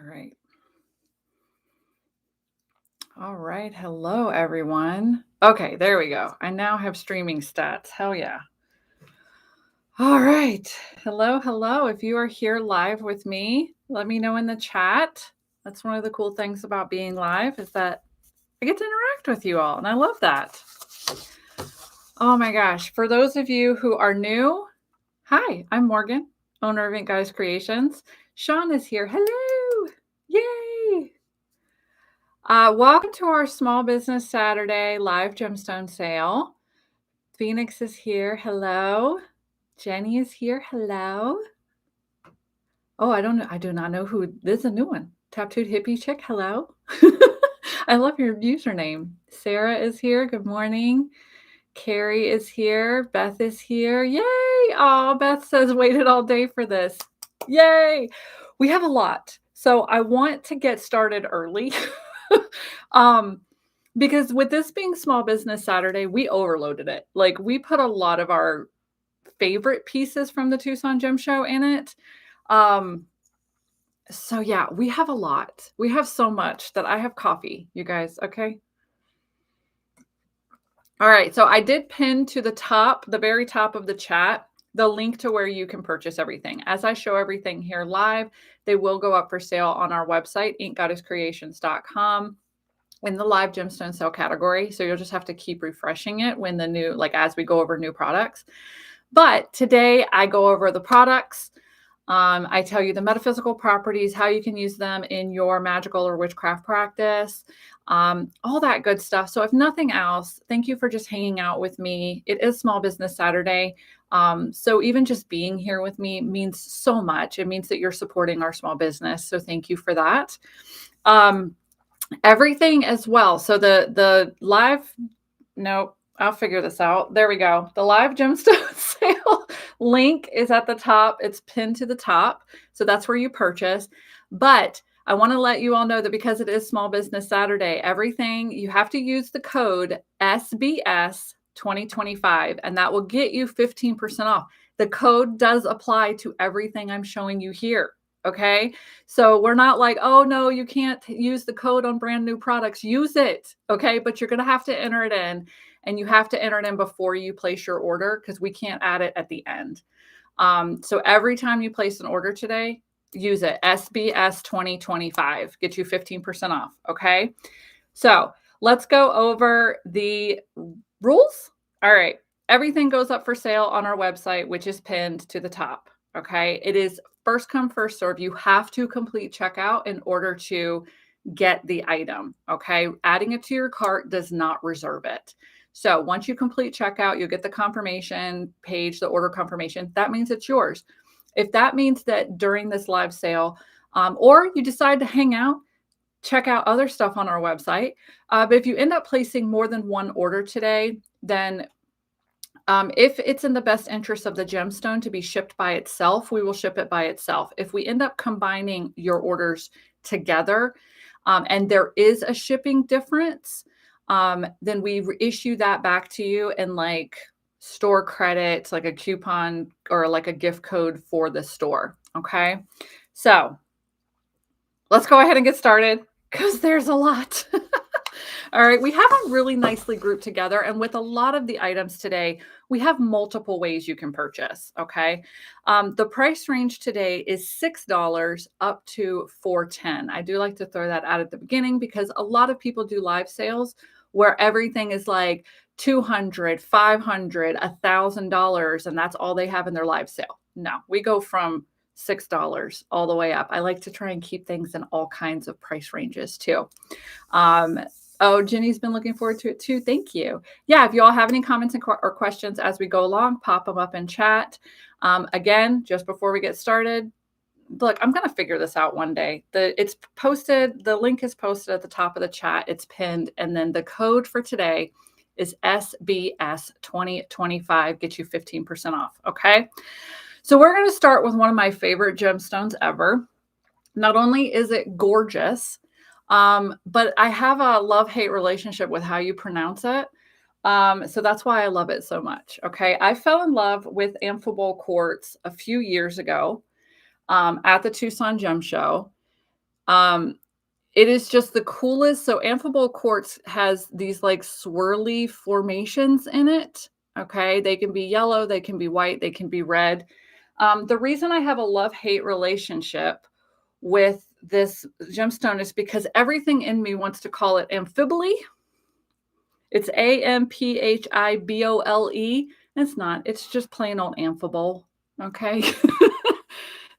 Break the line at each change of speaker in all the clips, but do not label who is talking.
All right. All right. Hello, everyone. Okay, there we go. I now have streaming stats. Hell yeah. All right. Hello. If you are here live with me, let me know in the chat. That's one of the cool things about being live is that I get to interact with you all, and I love that. Oh my gosh. For those of you who are new, hi, I'm Morgan, owner of Ink Goddess Creations. Sean is here. Hello. Yay. Welcome to our Small Business Saturday live gemstone sale. Phoenix is here. Hello. Jenny is here. Hello. Oh, I don't know. I do not know who. This is a new one. Tattooed Hippie Chick. Hello. I love your username. Sarah is here. Good morning. Carrie is here. Beth is here. Yay. Oh, Beth says waited all day for this. Yay. We have a lot. So I want to get started early. Because with this being Small Business Saturday, we overloaded it. Like we put a lot of our favorite pieces from the Tucson Gem Show in it. So yeah, we have a lot. We have so much that I have coffee, you guys. Okay. All right. So I did pin to the top, the very top of the chat, the link to where you can purchase everything. As I show everything here live, they will go up for sale on our website, inkgoddesscreations.com. in the live gemstone sale category. So you'll just have to keep refreshing it when the new, like as we go over new products. But today I go over the products. I tell you the metaphysical properties, how you can use them in your magical or witchcraft practice, all that good stuff. So if nothing else, thank you for just hanging out with me. It is Small Business Saturday. So even just being here with me means so much. It means that you're supporting our small business. So thank you for that. Everything as well. So the live, nope, I'll figure this out. There we go. The live gemstone sale link is at the top. It's pinned to the top. So that's where you purchase. But I want to let you all know that because it is Small Business Saturday, everything, you have to use the code SBS 2025, and that will get you 15% off. The code does apply to everything I'm showing you here. Okay. So we're not like, oh no, you can't use the code on brand new products. Use it. Okay. But you're going to have to enter it in, and you have to enter it in before you place your order because we can't add it at the end. So every time you place an order today, use it. SBS 2025, get you 15% off. Okay. So let's go over the rules. All right. Everything goes up for sale on our website, which is pinned to the top. Okay. It is first come, first serve. You have to complete checkout in order to get the item. Okay. Adding it to your cart does not reserve it. So once you complete checkout, you'll get the confirmation page, the order confirmation. That means it's yours. If that means that during this live sale, or you decide to hang out, check out other stuff on our website. But if you end up placing more than one order today, then if it's in the best interest of the gemstone to be shipped by itself, we will ship it by itself. If we end up combining your orders together, and there is a shipping difference, then we issue that back to you in like store credits, like a coupon or like a gift code for the store. Okay. So let's go ahead and get started because there's a lot. All right, we have them really nicely grouped together. And with a lot of the items today, we have multiple ways you can purchase, okay? The price range today is $6 up to $410. I do like to throw that out at the beginning because a lot of people do live sales where everything is like $200, $500, $1,000, and that's all they have in their live sale. No, we go from $6 all the way up. I like to try and keep things in all kinds of price ranges too. Oh, Jenny's been looking forward to it too. Thank you. Yeah, if you all have any comments or questions as we go along, pop them up in chat. Again, just before we get started, look, I'm going to figure this out one day. It's posted, the link is posted at the top of the chat. It's pinned. And then the code for today is SBS 2025, get you 15% off. Okay. So we're going to start with one of my favorite gemstones ever. Not only is it gorgeous, but I have a love-hate relationship with how you pronounce it. So that's why I love it so much. Okay. I fell in love with amphibole quartz a few years ago, at the Tucson Gem Show. Um, it is just the coolest. So amphibole quartz has these like swirly formations in it. Okay. They can be yellow, they can be white, they can be red. The reason I have a love-hate relationship with this gemstone is because everything in me wants to call it amphibole. It's amphibole. It's not. It's just plain old amphibole. Okay.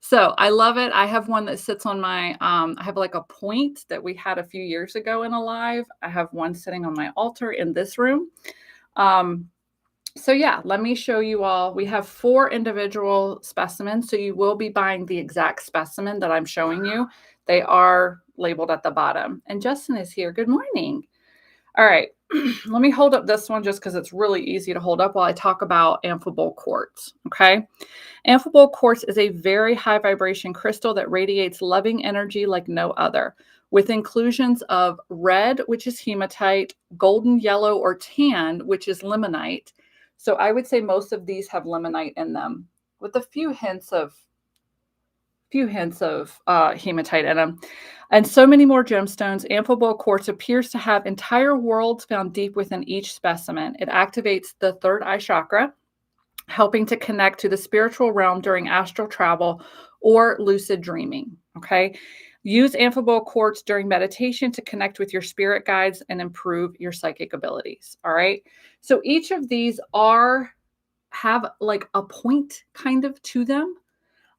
So I love it. I have one that sits on my, I have like a point that we had a few years ago in a live. I have one sitting on my altar in this room. So yeah, let me show you all. We have 4 individual specimens. So you will be buying the exact specimen that I'm showing you. They are labeled at the bottom. And Justin is here. Good morning. All right. Let me hold up this one just because it's really easy to hold up while I talk about amphibole quartz. Okay. Amphibole quartz is a very high vibration crystal that radiates loving energy like no other, with inclusions of red, which is hematite, golden yellow or tan, which is limonite. So I would say most of these have limonite in them, with a few hints of hematite in them. And so many more gemstones. Amphibole quartz appears to have entire worlds found deep within each specimen. It activates the third eye chakra, helping to connect to the spiritual realm during astral travel or lucid dreaming. Okay. Use amphibole quartz during meditation to connect with your spirit guides and improve your psychic abilities. All right. So each of these have like a point kind of to them.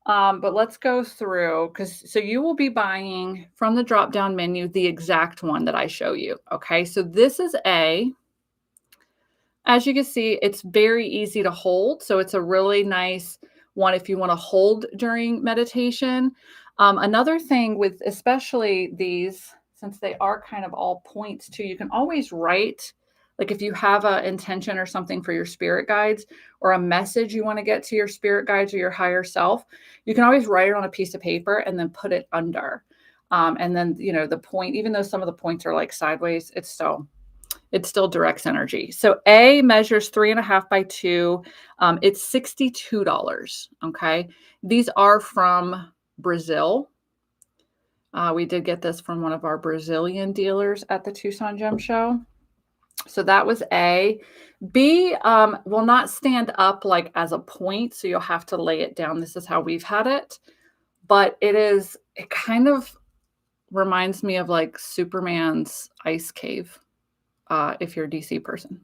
But let's go through so you will be buying from the drop down menu the exact one that I show you. Okay. So this is as you can see, it's very easy to hold. So it's a really nice one if you want to hold during meditation. Another thing with especially these, since they are kind of all points too, you can always write, like if you have an intention or something for your spirit guides or a message you want to get to your spirit guides or your higher self, you can always write it on a piece of paper and then put it under. And then, the point, even though some of the points are like sideways, it still directs energy. So A measures 3.5 by 2. It's $62. Okay. These are from Brazil. We did get this from one of our Brazilian dealers at the Tucson Gem Show. So that was A. B will not stand up like as a point. So you'll have to lay it down. This is how we've had it. But it kind of reminds me of like Superman's ice cave. If you're a DC person.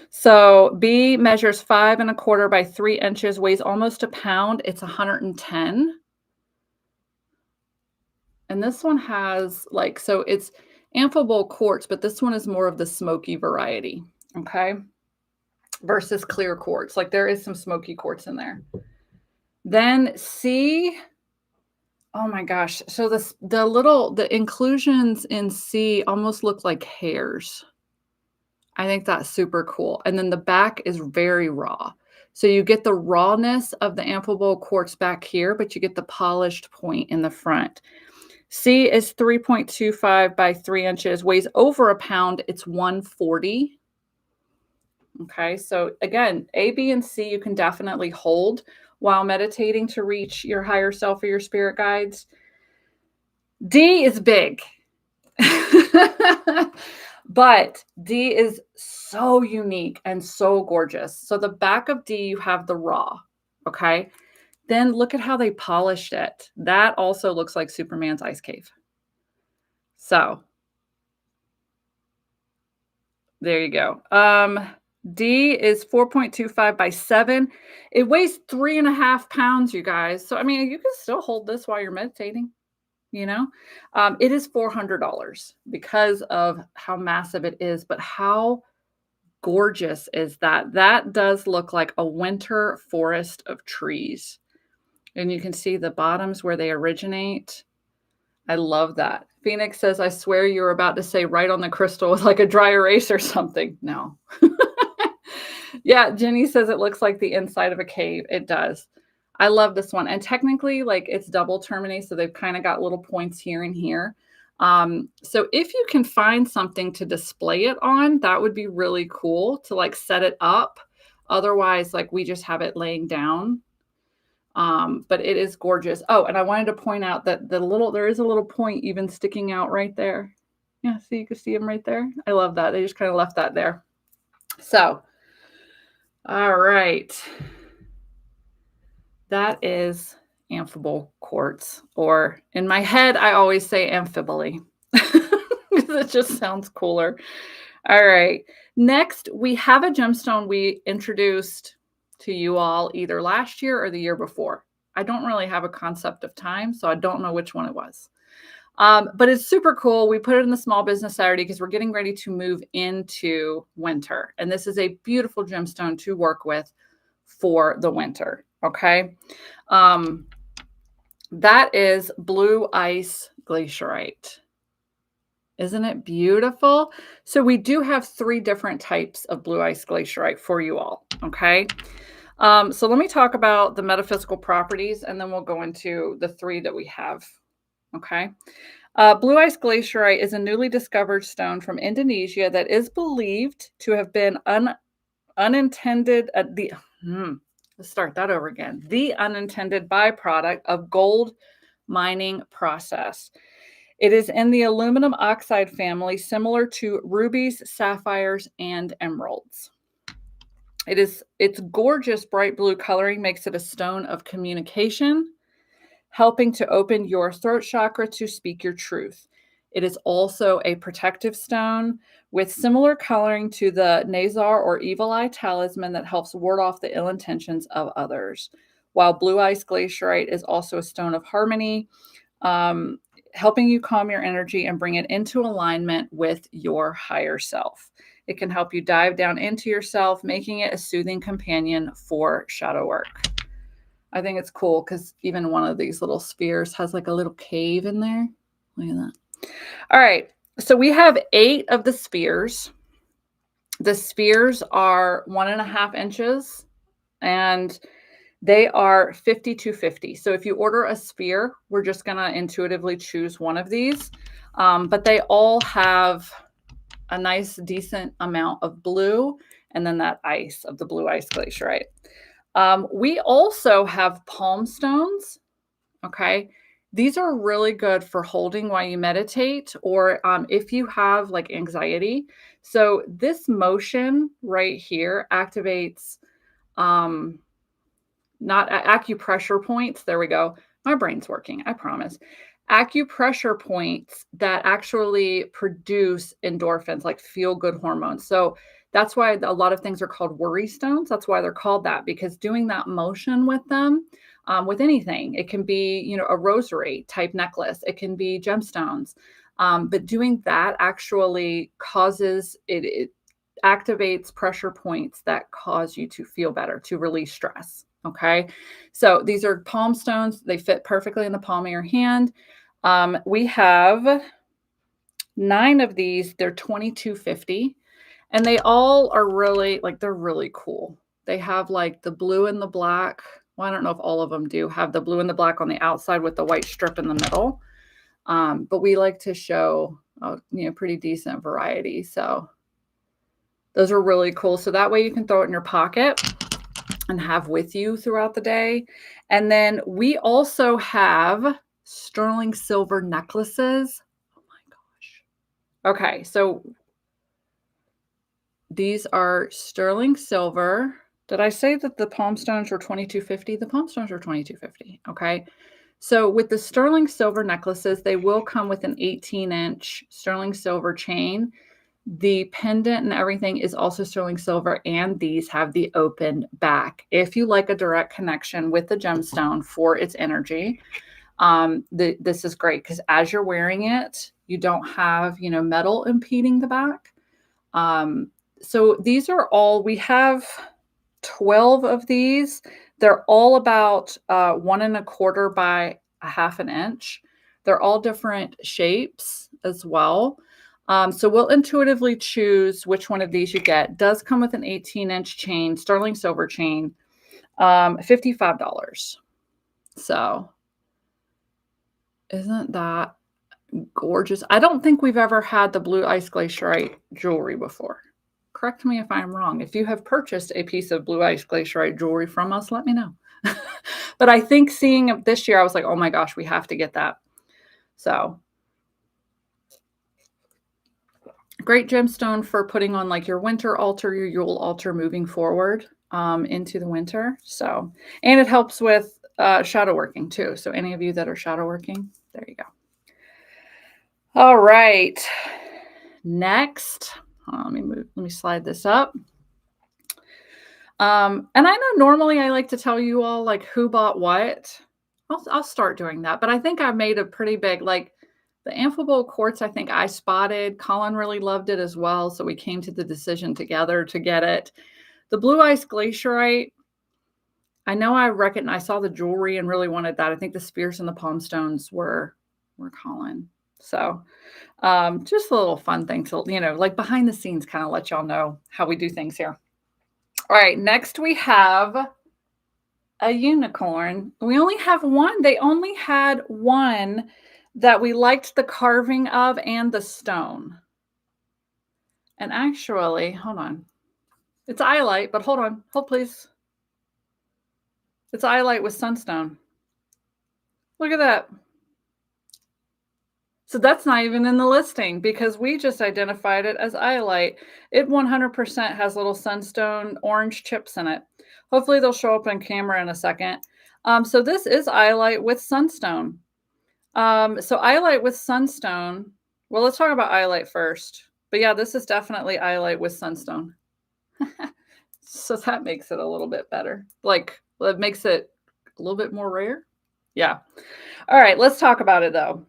So B measures 5.25 by 3 inches, weighs almost a pound. It's 110. And this one has so it's amphibole quartz, but this one is more of the smoky variety. Okay. Versus clear quartz. Like there is some smoky quartz in there. Then C, oh my gosh. So the inclusions in C almost look like hairs. I think that's super cool. And then the back is very raw. So you get the rawness of the amphibole quartz back here, but you get the polished point in the front. C is 3.25 by 3 inches, weighs over a pound. It's 140. Okay. So again, A, B, and C, you can definitely hold while meditating to reach your higher self or your spirit guides. D is big. But D is so unique and so gorgeous. So the back of D, you have the raw. Okay. Then look at how they polished it. That also looks like Superman's ice cave. So there you go. D is 4.25 by 7. It weighs 3.5 pounds, you guys. So, I mean, you can still hold this while you're meditating. It is $400 because of how massive it is, but how gorgeous is that? That does look like a winter forest of trees. And you can see the bottoms where they originate. I love that. Phoenix says, I swear you were about to say right on the crystal with like a dry erase or something. No. Yeah, Jenny says it looks like the inside of a cave. It does. I love this one. And technically, it's double terminated, so they've kind of got little points here and here. So if you can find something to display it on, that would be really cool to set it up. Otherwise, we just have it laying down. But it is gorgeous. Oh, and I wanted to point out that there is a little point even sticking out right there. Yeah, see, you can see them right there. I love that. They just kind of left that there. So, all right. That is amphibole quartz, or in my head, I always say amphibole because it just sounds cooler. All right. Next, we have a gemstone we introduced to you all either last year or the year before. I don't really have a concept of time, so I don't know which one it was. But it's super cool. We put it in the Small Business Saturday because we're getting ready to move into winter. And this is a beautiful gemstone to work with for the winter. Okay. That is blue ice glacierite. Isn't it beautiful? So we do have 3 different types of blue ice glacierite for you all. Okay. So let me talk about the metaphysical properties and then we'll go into the 3 that we have. Okay. Blue ice glacierite is a newly discovered stone from Indonesia that is believed to have been unintended let's start that over again. The unintended byproduct of gold mining process. It is in the aluminum oxide family, similar to rubies, sapphires, and emeralds. Its gorgeous bright blue coloring makes it a stone of communication, helping to open your throat chakra to speak your truth. It is also a protective stone with similar coloring to the Nazar or evil eye talisman that helps ward off the ill intentions of others. While blue ice glacierite is also a stone of harmony, helping you calm your energy and bring it into alignment with your higher self. It can help you dive down into yourself, making it a soothing companion for shadow work. I think it's cool because even one of these little spheres has like a little cave in there. Look at that. All right. So we have 8 of the spheres. The spheres are 1.5 inches and they are 50 to 50. So if you order a sphere, we're just going to intuitively choose one of these. But they all have a nice, decent amount of blue and then that ice of the blue ice glacierite. We also have palm stones. Okay. These are really good for holding while you meditate or if you have like anxiety. So this motion right here activates not acupressure points. There we go. My brain's working, I promise. Acupressure points that actually produce endorphins, like feel good hormones. So that's why a lot of things are called worry stones. That's why they're called that, because doing that motion with them, with anything, it can be, a rosary type necklace. It can be gemstones. But doing that actually causes it activates pressure points that cause you to feel better, to release stress. Okay. So these are palm stones. They fit perfectly in the palm of your hand. We have 9 of these. They're $22.50 and they all are really they're really cool. They have like the blue and the black. Well, I don't know if all of them do have the blue and the black on the outside with the white strip in the middle. But we like to show, pretty decent variety. So those are really cool. So that way you can throw it in your pocket and have with you throughout the day. And then we also have sterling silver necklaces. Oh my gosh. Okay, so these are sterling silver. Did I say that the palm stones were $22.50? The palm stones are $22.50. Okay. So with the sterling silver necklaces, they will come with an 18-inch sterling silver chain. The pendant and everything is also sterling silver, and these have the open back. If you like a direct connection with the gemstone for its energy, this is great because as you're wearing it, you don't have, metal impeding the back. So these are all, we have 12 of these. They're all about 1.25 by 1/2 inch. They're all different shapes as well. So we'll intuitively choose which one of these you get. It does come with an 18-inch chain, sterling silver chain, $55. So isn't that gorgeous? I don't think we've ever had the blue ice glacierite jewelry before. Correct me if I'm wrong. If you have purchased a piece of blue ice glacierite jewelry from us, let me know. But I think seeing it this year, I was like, oh my gosh, we have to get that. So great gemstone for putting on like your winter altar, your Yule altar moving forward into the winter. So, and it helps with shadow working too. So any of you that are shadow working, there you go. All right. Next, let me slide this up. And I know normally I like to tell you all like who bought what. I'll start doing that, but I think I made a pretty big, like the amphibole quartz, I think I spotted. Colin really loved it as well, so we came to the decision together to get it. The blue ice glacierite, I know I saw the jewelry and really wanted that. I think the spears and the palm stones were Colin. So just a little fun thing to, like behind the scenes, kind of let y'all know how we do things here. All right, next we have a unicorn. We only have one. They only had one that we liked the carving of and the stone. And actually, hold on. It's iolite, but hold on. Hold, please. It's iolite with sunstone. Look at that. So that's not even in the listing because we just identified it as iolite. It 100% has little sunstone orange chips in it. Hopefully they'll show up on camera in a second. So this is iolite with sunstone. So iolite with sunstone. Well, let's talk about iolite first. But yeah, this is definitely iolite with sunstone. So that makes it a little bit better. Like, it makes it a little bit more rare. Yeah. All right, let's talk about it though.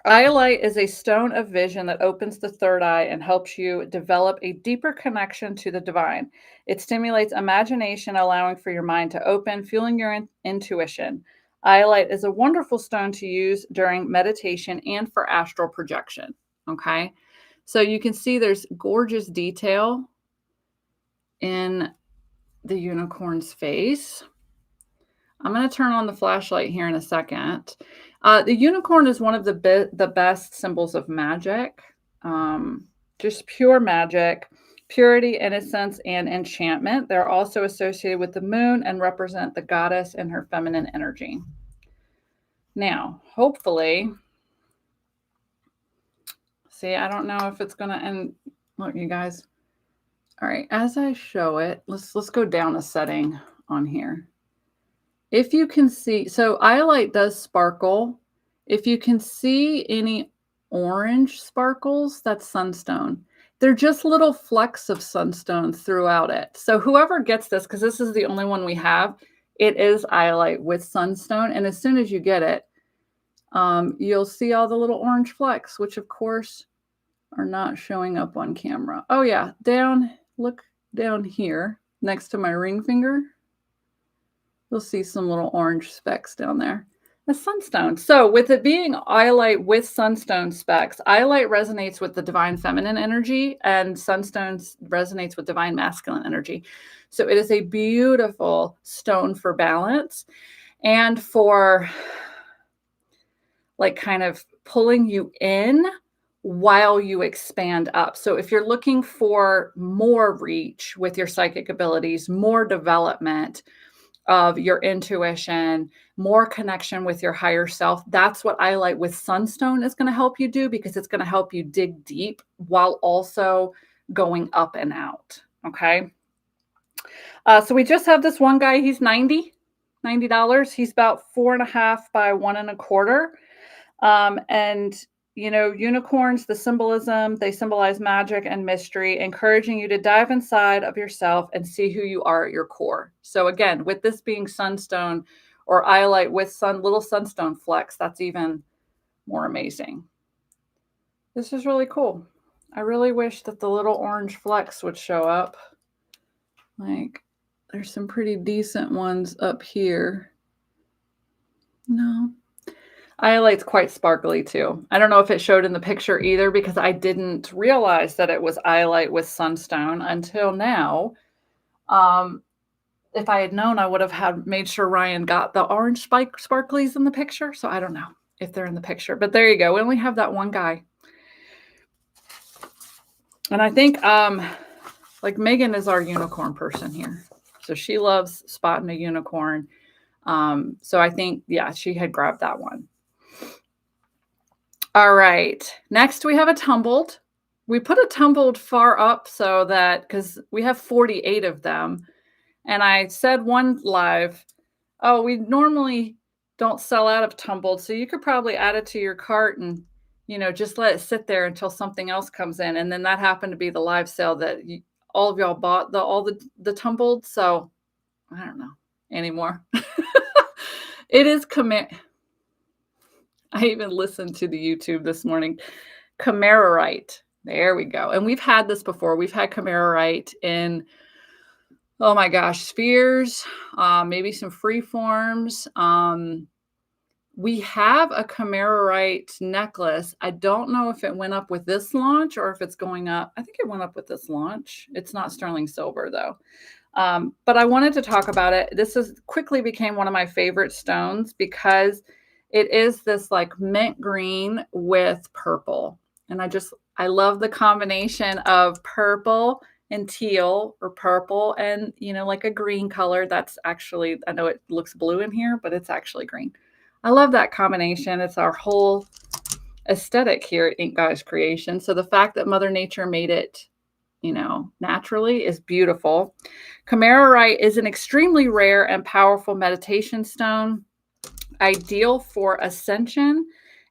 Iolite is a stone of vision that opens the third eye and helps you develop a deeper connection to the divine. It stimulates imagination, allowing for your mind to open, fueling your intuition. Iolite is a wonderful stone to use during meditation and for astral projection. Okay, so you can see there's gorgeous detail in the unicorn's face. I'm going to turn on the flashlight here in a second. The unicorn is one of the best symbols of magic, just pure magic, purity, innocence, and enchantment. They're also associated with the moon and represent the goddess and her feminine energy. Now, hopefully, see, I don't know if it's going to end. Look, you guys. All right, as I show it, let's go down a setting on here. If you can see, so iolite does sparkle. If you can see any orange sparkles, that's sunstone. They're just little flecks of sunstone throughout it. So whoever gets this, because this is the only one we have, it is iolite with sunstone. And as soon as you get it, you'll see all the little orange flecks, which of course are not showing up on camera. Oh yeah, look down here next to my ring finger. You'll see some little orange specks down there. The sunstone. So with it being iolite with sunstone specks, iolite resonates with the divine feminine energy and sunstone resonates with divine masculine energy. So it is a beautiful stone for balance and for like kind of pulling you in while you expand up. So if you're looking for more reach with your psychic abilities, more development of your intuition, more connection with your higher self, that's what iolite with sunstone is going to help you do, because it's going to help you dig deep while also going up and out. Okay. So we just have this one guy. He's $90. He's about 4.5 by 1.25. And unicorns, the symbolism, they symbolize magic and mystery, encouraging you to dive inside of yourself and see who you are at your core. So again, with this being sunstone or iolite with little sunstone flecks, that's even more amazing. This is really cool. I really wish that the little orange flecks would show up. Like, there's some pretty decent ones up here. No. Iolite's quite sparkly too. I don't know if it showed in the picture either, because I didn't realize that it was iolite with sunstone until now. If I had known, I would have made sure Ryan got the orange sparklies in the picture. So I don't know if they're in the picture, but there you go. We only have that one guy. And I think like Megan is our unicorn person here. So she loves spotting a unicorn. So I think, yeah, she had grabbed that one. All right. Next, we have a tumbled. We put a tumbled far up so that, because we have 48 of them. And I said one live, oh, we normally don't sell out of tumbled. So you could probably add it to your cart and, just let it sit there until something else comes in. And then that happened to be the live sale that all of y'all bought all the tumbled. So I don't know anymore. It is I even listened to the YouTube this morning. Camerarite. There we go. And we've had this before. We've had Camerarite in, oh my gosh, spheres, maybe some free forms. We have a Camerarite necklace. I don't know if it went up with this launch or if it's going up. I think it went up with this launch. It's not sterling silver though. But I wanted to talk about it. This quickly became one of my favorite stones because it is this like mint green with purple. And I love the combination of purple and teal, or purple and, like a green color. That's actually, I know it looks blue in here, but it's actually green. I love that combination. It's our whole aesthetic here at Ink Goddess Creation. So the fact that Mother Nature made it, naturally is beautiful. Camerarite is an extremely rare and powerful meditation stone, ideal for ascension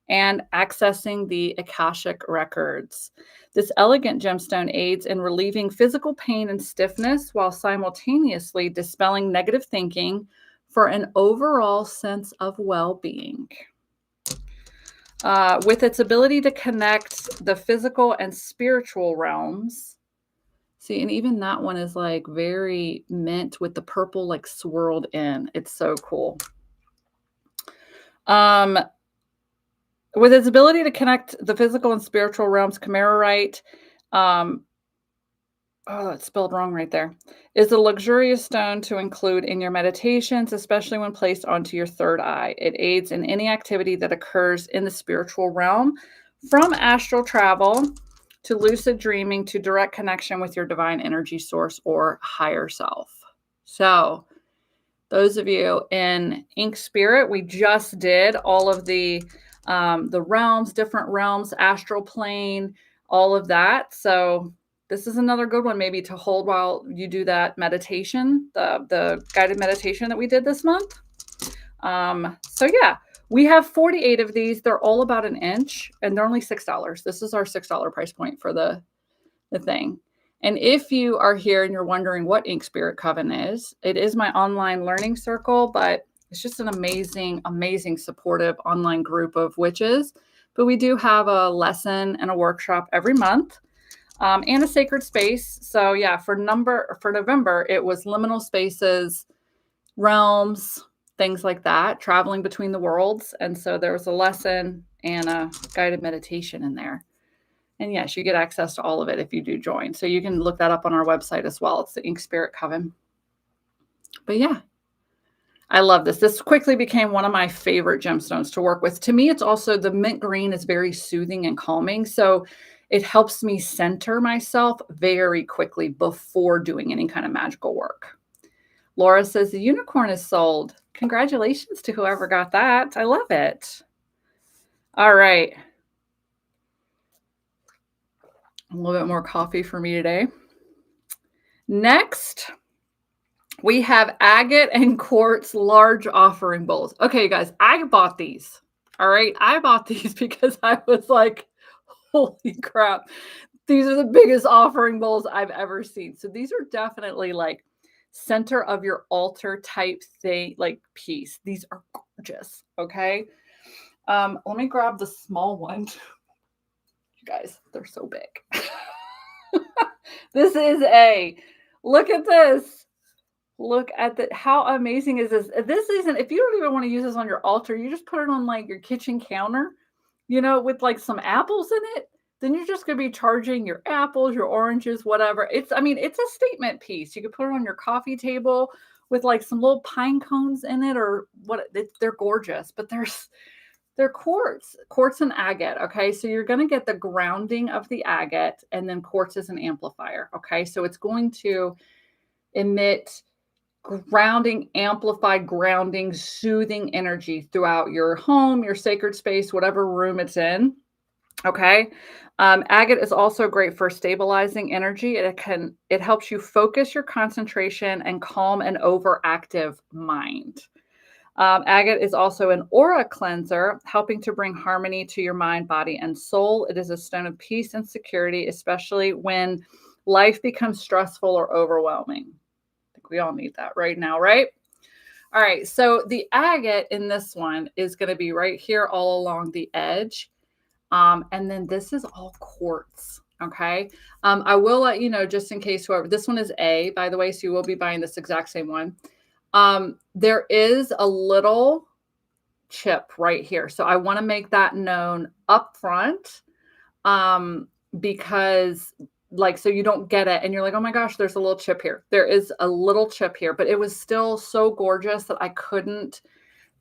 and accessing the Akashic records. This elegant gemstone aids in relieving physical pain and stiffness while simultaneously dispelling negative thinking for an overall sense of well-being. With its ability to connect the physical and spiritual realms. See, and even that one is like very mint with the purple like swirled in. It's so cool. With its ability to connect the physical and spiritual realms, Camerarite, it's spelled wrong right there, is a luxurious stone to include in your meditations, especially when placed onto your third eye. It aids in any activity that occurs in the spiritual realm, from astral travel to lucid dreaming to direct connection with your divine energy source or higher self. So those of you in Ink Spirit, we just did all of the realms, different realms, astral plane, all of that. So this is another good one maybe to hold while you do that meditation, the guided meditation that we did this month. So yeah, we have 48 of these. They're all about an inch and they're only $6. This is our $6 price point for the thing. And if you are here and you're wondering what Ink Spirit Coven is, it is my online learning circle, but it's just an amazing, amazing supportive online group of witches. But we do have a lesson and a workshop every month, and a sacred space. So yeah, for November, it was liminal spaces, realms, things like that, traveling between the worlds. And so there was a lesson and a guided meditation in there. And yes, you get access to all of it if you do join. So you can look that up on our website as well. It's the Ink Spirit Coven. But yeah, I love this. This quickly became one of my favorite gemstones to work with. To me, it's also the mint green is very soothing and calming. So it helps me center myself very quickly before doing any kind of magical work. Laura says the unicorn is sold. Congratulations to whoever got that. I love it. All right. A little bit more coffee for me today. Next, we have agate and quartz large offering bowls. Okay, you guys, I bought these. All right, I bought these because I was like, holy crap. These are the biggest offering bowls I've ever seen. So these are definitely like center of your altar type thing, like piece. These are gorgeous. Okay. Let me grab the small one. Guys, they're so big. This is look at this. Look at how amazing is this? This isn't, if you don't even want to use this on your altar, you just put it on like your kitchen counter, with like some apples in it, then you're just going to be charging your apples, your oranges, whatever. It's a statement piece. You could put it on your coffee table with like some little pine cones in it or what. They're gorgeous, but they're quartz and agate. Okay. So you're going to get the grounding of the agate, and then quartz is an amplifier. Okay. So it's going to emit grounding, amplified grounding, soothing energy throughout your home, your sacred space, whatever room it's in. Okay. Agate is also great for stabilizing energy. It helps you focus your concentration and calm an overactive mind. Agate is also an aura cleanser, helping to bring harmony to your mind, body, and soul. It is a stone of peace and security, especially when life becomes stressful or overwhelming. I think we all need that right now, right? All right. So the agate in this one is going to be right here all along the edge. And then this is all quartz. Okay. I will let you know, just in case whoever, this one is A, by the way, so you will be buying this exact same one. There is a little chip right here. So I want to make that known up front, because like, so you don't get it and you're like, oh my gosh, there's a little chip here. There is a little chip here, but it was still so gorgeous that I couldn't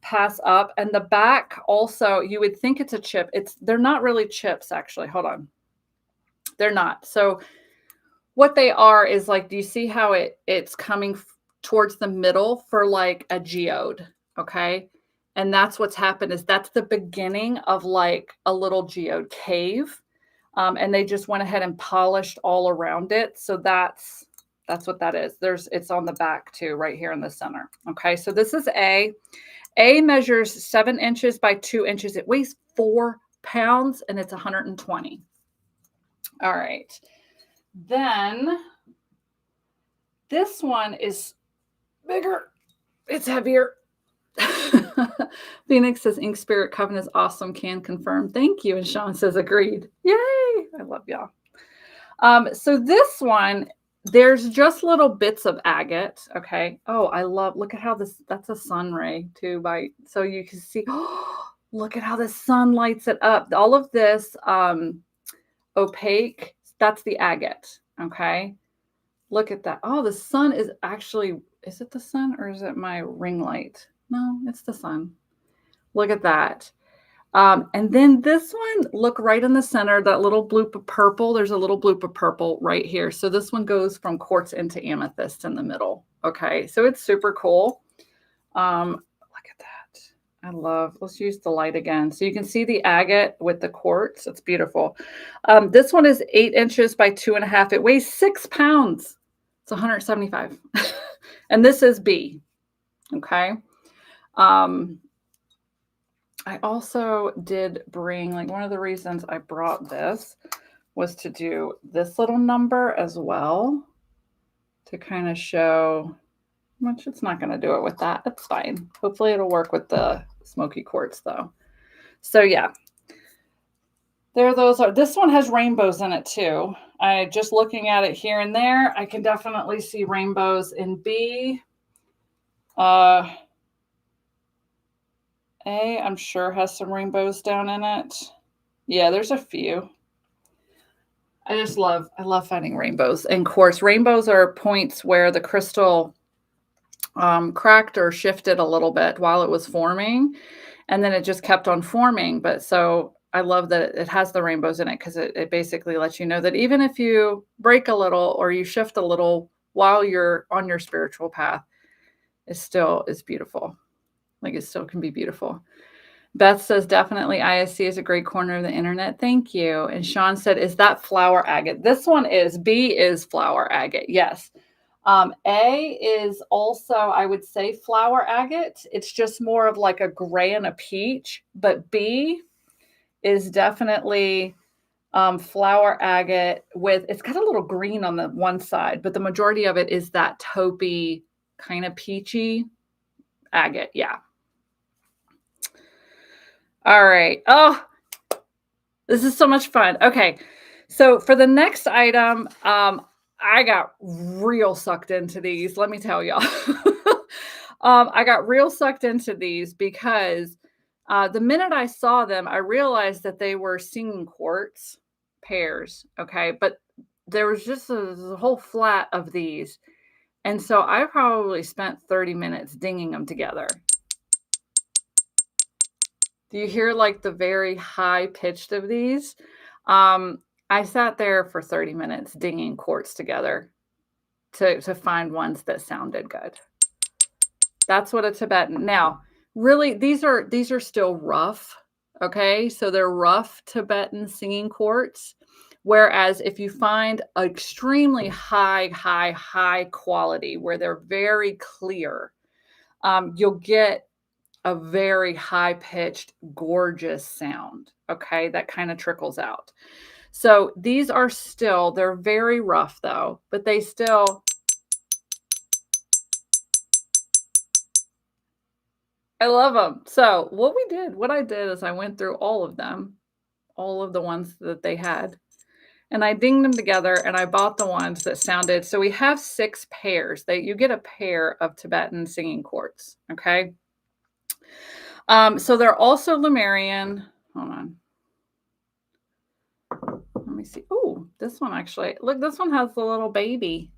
pass up. And the back also, you would think it's a chip. They're not really chips, actually. Hold on. They're not. So what they are is like, do you see how it's coming towards the middle for like a geode? Okay. And that's what's happened, is that's the beginning of like a little geode cave. And they just went ahead and polished all around it. So that's what that is. It's on the back too, right here in the center. Okay. So this is A. A measures 7 inches by 2 inches. It weighs 4 pounds and it's 120. All right. Then this one is bigger. It's heavier. Phoenix says Ink Spirit Coven is awesome. Can confirm. Thank you. And Sean says agreed. Yay. I love y'all. So this one, there's just little bits of agate. Okay. Oh, look at how that's a sun ray too. So you can see, look at how the sun lights it up. All of this opaque, that's the agate. Okay. Look at that. Oh, the sun is it the sun or is it my ring light? No, it's the sun. Look at that. And then this one, look right in the center, that little bloop of purple. There's a little bloop of purple right here. So this one goes from quartz into amethyst in the middle. Okay. So it's super cool. Look at that. Let's use the light again. So you can see the agate with the quartz. It's beautiful. This one is 8 inches by 2.5. It weighs 6 pounds. It's 175. And this is B. Okay. I also did bring, like, one of the reasons I brought this was to do this little number as well, to kind of show, which it's not going to do it with that. That's fine. Hopefully it'll work with the smoky quartz though. So yeah, there those are. This one has rainbows in it too. Just looking at it here and there, I can definitely see rainbows in B. A, I'm sure has some rainbows down in it. Yeah, there's a few. I love finding rainbows. And of course, rainbows are points where the crystal cracked or shifted a little bit while it was forming, and then it just kept on forming. But so I love that it has the rainbows in it, because it basically lets you know that even if you break a little or you shift a little while you're on your spiritual path, it still is beautiful. Like, it still can be beautiful. Beth says, definitely ISC is a great corner of the internet. Thank you. And Sean said, is that flower agate? This one is. B is flower agate. Yes. A is also, I would say, flower agate. It's just more of like a gray and a peach. But B is definitely flower agate it's got a little green on the one side, but the majority of it is that taupey, kind of peachy agate. Yeah. All right. Oh, this is so much fun. Okay. So for the next item, I got real sucked into these. Let me tell y'all. I got real sucked into these because the minute I saw them, I realized that they were singing quartz pairs. Okay. But there was just a whole flat of these. And so I probably spent 30 minutes dinging them together. Do you hear like the very high pitched of these? I sat there for 30 minutes dinging quartz together to find ones that sounded good. That's what a Tibetan. Now, really, these are still rough, okay? So they're rough Tibetan singing quartz. Whereas if you find extremely high quality where they're very clear, you'll get a very high pitched, gorgeous sound. Okay, that kind of trickles out. So these are still, they're very rough though, but they still, I love them. So what I did is I went through all of them, all of the ones that they had, and I dinged them together and I bought the ones that sounded. So we have 6 pairs. You get a pair of Tibetan singing quartz. Okay. So they're also Lemurian. Hold on. Let me see. Oh, this one actually. Look, this one has the little baby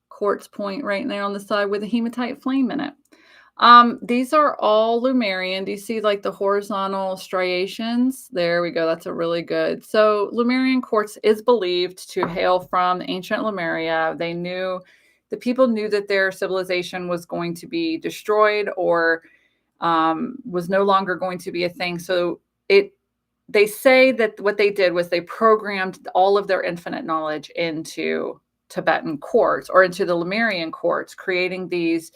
quartz point right there on the side with a hematite flame in it. These are all Lemurian. Do you see like the horizontal striations? There we go. That's a really good. So Lemurian quartz is believed to hail from ancient Lemuria. The people knew that their civilization was going to be destroyed or was no longer going to be a thing. So they say that what they did was they programmed all of their infinite knowledge into Tibetan quartz or into the Lemurian quartz, creating these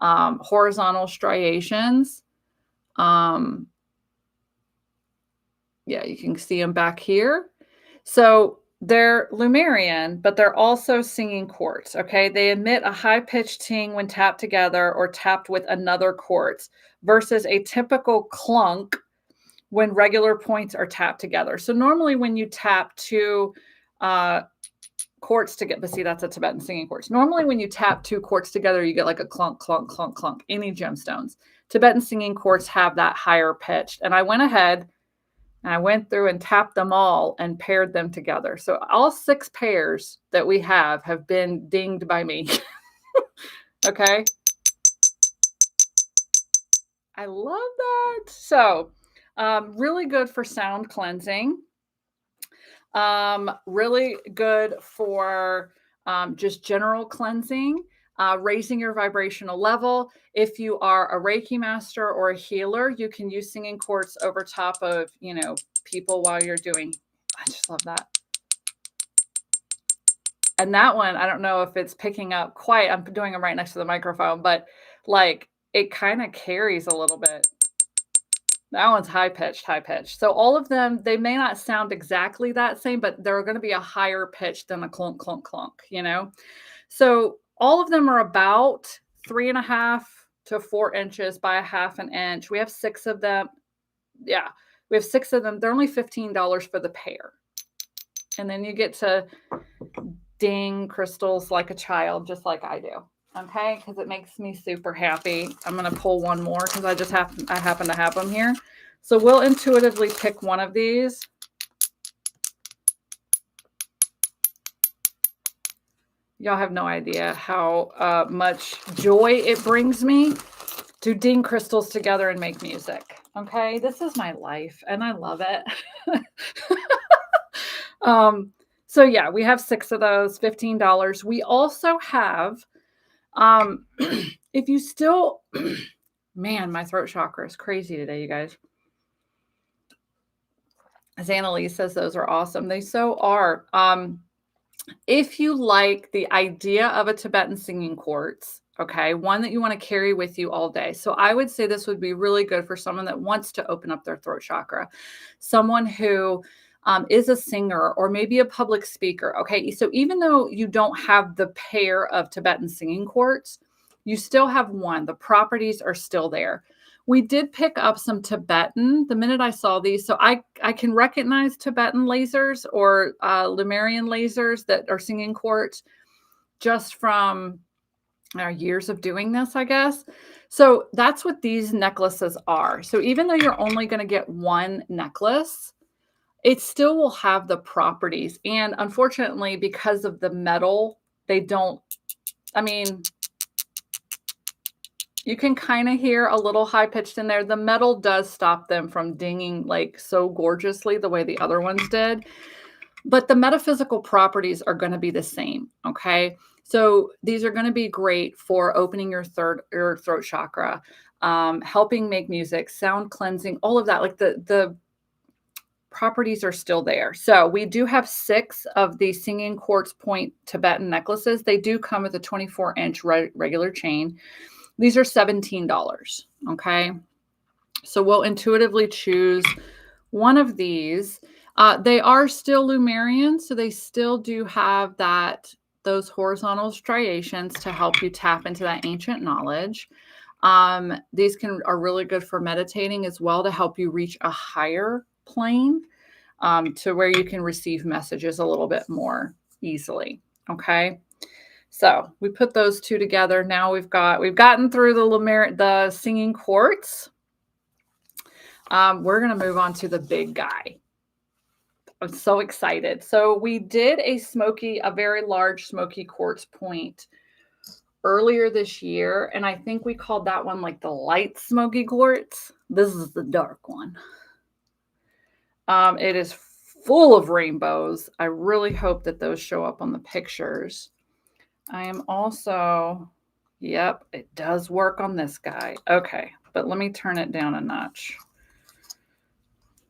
horizontal striations. Yeah, you can see them back here. So they're Lemurian, but they're also singing quartz. Okay, they emit a high-pitched ting when tapped together or tapped with another quartz versus a typical clunk when regular points are tapped together. So normally when you tap two quartz together, but see, that's a Tibetan singing quartz. Normally when you tap 2 quartz together, you get like a clunk, clunk, clunk, clunk, any gemstones. Tibetan singing quartz have that higher pitched. And I went ahead and I went through and tapped them all and paired them together. So all 6 pairs that we have been dinged by me. Okay. I love that. So really good for sound cleansing. Really good for just general cleansing, raising your vibrational level. If you are a Reiki master or a healer, you can use singing quartz over top of, people while you're doing. I just love that. And that one, I don't know if it's picking up quite. I'm doing them right next to the microphone, but like it kind of carries a little bit. That one's high pitched, high pitched. So all of them, they may not sound exactly that same, but they're going to be a higher pitch than a clunk, clunk, clunk, So all of them are about 3.5 to 4 inches by 1/2 inch. We have 6 of them. Yeah, we have 6 of them. They're only $15 for the pair. And then you get to ding crystals like a child, just like I do. Okay, because it makes me super happy. I'm going to pull one more because I happen to have them here. So we'll intuitively pick one of these. Y'all have no idea how much joy it brings me to ding crystals together and make music. Okay, this is my life and I love it. So yeah, we have 6 of those, $15. We also have if you still, man, my throat chakra is crazy today, you guys. As Annalise says, those are awesome. They so are. If you like the idea of a Tibetan singing quartz, okay, one that you want to carry with you all day. So I would say this would be really good for someone that wants to open up their throat chakra, someone who is a singer or maybe a public speaker. Okay, so even though you don't have the pair of Tibetan singing quartz, you still have one. The properties are still there. We did pick up some Tibetan the minute I saw these. So I can recognize Tibetan lasers or Lemurian lasers that are singing quartz just from our years of doing this, I guess. So that's what these necklaces are. So even though you're only going to get one necklace, it still will have the properties. And unfortunately, because of the metal, they don't, I mean, you can kind of hear a little high pitched in there. The metal does stop them from dinging like so gorgeously the way the other ones did. but the metaphysical properties are going to be the same. Okay. So these are going to be great for opening your throat chakra, helping make music, sound cleansing, all of that. Like the properties are still there. So we do have 6 of the singing quartz point Tibetan necklaces. They do come with a 24-inch regular chain. These are $17. Okay. So we'll intuitively choose one of these. They are still Lumerian, so they still do have those horizontal striations to help you tap into that ancient knowledge. These are really good for meditating as well, to help you reach a higher plane, to where you can receive messages a little bit more easily. Okay. So we put those 2 together. Now we've gotten through the singing quartz. We're going to move on to the big guy. I'm so excited. So we did a very large smoky quartz point earlier this year, and I think we called that one like the light smoky quartz. This is the dark one. It is full of rainbows. I really hope that those show up on the pictures. I am also, yep, it does work on this guy. Okay, but let me turn it down a notch.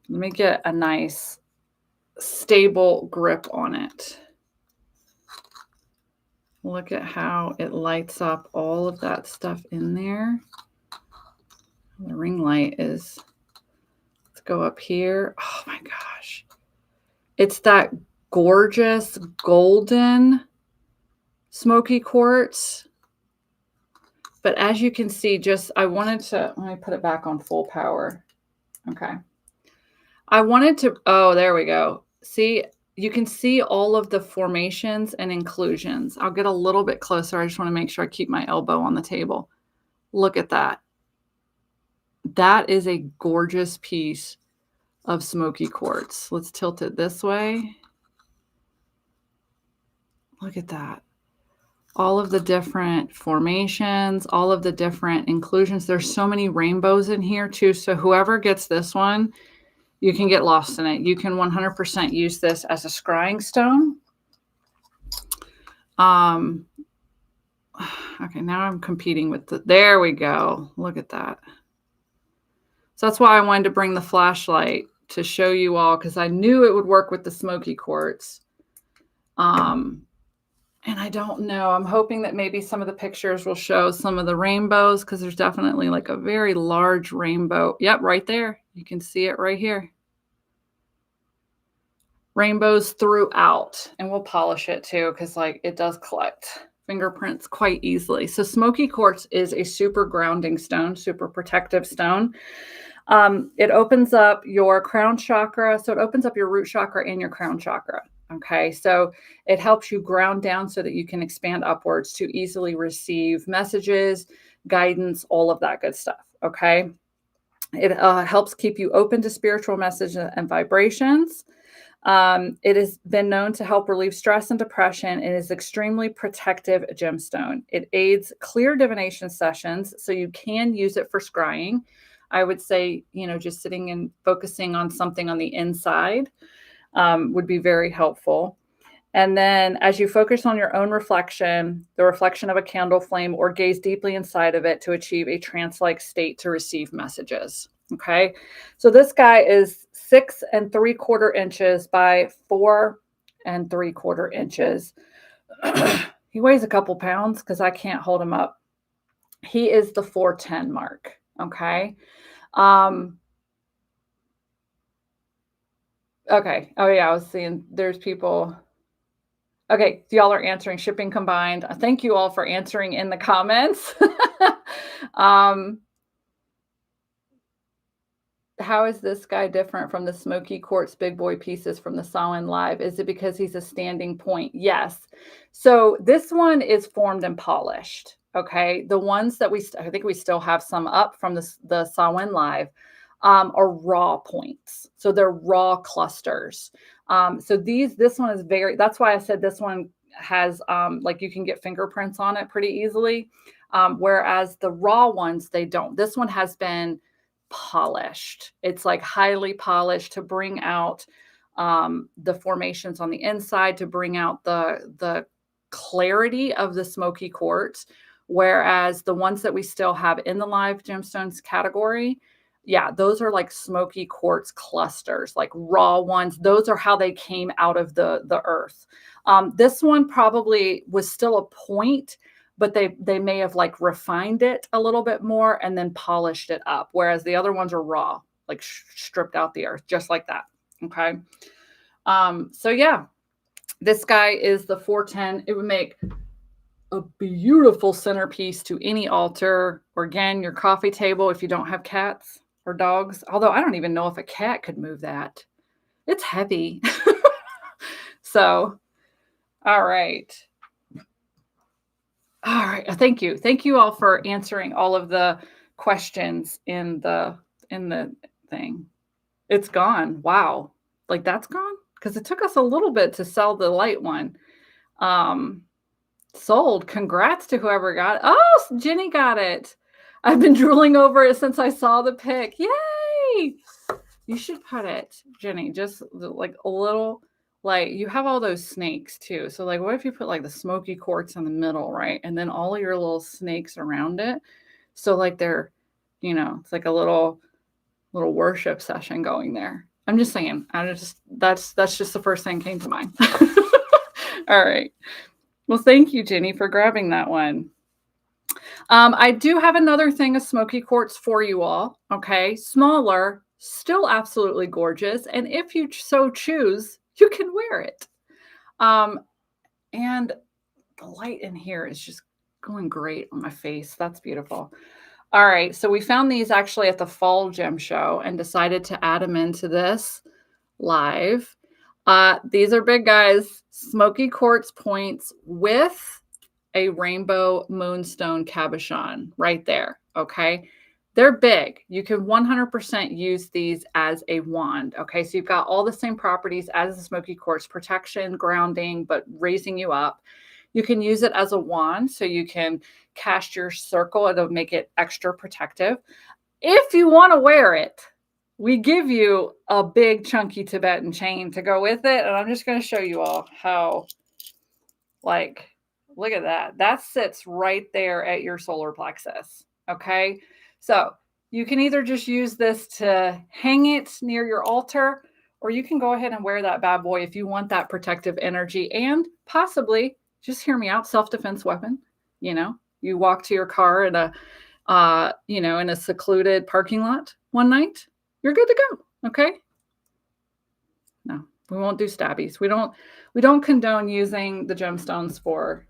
Let me get a nice stable grip on it. Look at how it lights up all of that stuff in there. The ring light is, let's go up here. Oh my gosh. It's that gorgeous golden smoky quartz. But as you can see, let me put it back on full power. Okay. Oh, there we go. See, you can see all of the formations and inclusions. I'll get a little bit closer. I just want to make sure I keep my elbow on the table. Look at that. That is a gorgeous piece of smoky quartz. Let's tilt it this way. Look at that. All of the different formations, all of the different inclusions. There's so many rainbows in here too. So whoever gets this one, you can get lost in it. You can 100% use this as a scrying stone. Okay, now I'm competing with there we go. Look at that. So that's why I wanted to bring the flashlight to show you all, because I knew it would work with the smoky quartz. And I don't know. I'm hoping that maybe some of the pictures will show some of the rainbows, because there's definitely like a very large rainbow. Yep, right there. You can see it right here. Rainbows throughout. And we'll polish it too, because like it does collect fingerprints quite easily. So smoky quartz is a super grounding stone, super protective stone. It opens up your crown chakra. So it opens up your root chakra and your crown chakra. Okay, so it helps you ground down so that you can expand upwards to easily receive messages, guidance, all of that good stuff. Okay, it helps keep you open to spiritual messages and vibrations. It has been known to help relieve stress and depression. It is extremely protective gemstone. It aids clear divination sessions, so you can use it for scrying. I would say, just sitting and focusing on something on the inside would be very helpful. And then as you focus on your own reflection, the reflection of a candle flame, or gaze deeply inside of it to achieve a trance-like state to receive messages. Okay. So this guy is 6 3/4 inches by 4 3/4 inches. He weighs a couple pounds because I can't hold him up. He is the 410 mark. Okay. Okay. Oh yeah, I was seeing there's people. Okay, y'all are answering shipping combined. Thank you all for answering in the comments. How is this guy different from the smoky quartz big boy pieces from the Samhain Live? Is it because he's a standing point? Yes. So this one is formed and polished. Okay. The ones that I think we still have some up from the Samhain Live are raw points. So they're raw clusters. So this one is that's why I said this one has like you can get fingerprints on it pretty easily. Whereas the raw ones, they don't. This one has been polished. It's like highly polished to bring out the formations on the inside to bring out the clarity of the smoky quartz. Whereas the ones that we still have in the live gemstones category, yeah, those are like smoky quartz clusters, like raw ones. Those are how they came out of the earth. This one probably was still a point, but they may have like refined it a little bit more and then polished it up. Whereas the other ones are raw, like stripped out the earth, just like that. Okay. So yeah, this guy is the 410. It would make a beautiful centerpiece to any altar, or again, your coffee table if you don't have cats or dogs. Although I don't even know if a cat could move that. It's heavy. So, all right. All right. Thank you. Thank you all for answering all of the questions in the thing. It's gone. Wow. Like that's gone? Because it took us a little bit to sell the light one. Sold. Congrats to whoever got it. Oh, Jenny got it. I've been drooling over it since I saw the pic. Yay! You should put it, Jenny, just like a little, like you have all those snakes too. So like what if you put like the smoky quartz in the middle, right? And then all of your little snakes around it. So like they're, it's like a little worship session going there. I'm just saying. That's just the first thing came to mind. All right. Well, thank you, Jenny, for grabbing that one. I do have another thing of smoky quartz for you all. Okay. Smaller, still absolutely gorgeous. And if you so choose, you can wear it. And the light in here is just going great on my face. That's beautiful. All right. So we found these actually at the Fall Gem Show and decided to add them into this live. These are big guys, smoky quartz points with a rainbow moonstone cabochon right there. Okay. They're big. You can 100% use these as a wand. Okay. So you've got all the same properties as the smoky quartz: protection, grounding, but raising you up. You can use it as a wand. So you can cast your circle. It'll make it extra protective. If you want to wear it, we give you a big chunky Tibetan chain to go with it. And I'm just going to show you all how, like, look at that. That sits right there at your solar plexus. Okay. So you can either just use this to hang it near your altar, or you can go ahead and wear that bad boy if you want that protective energy and possibly, just hear me out, self-defense weapon. You walk to your car in a secluded parking lot one night, you're good to go. Okay. No, we won't do stabbies. We don't condone using the gemstones for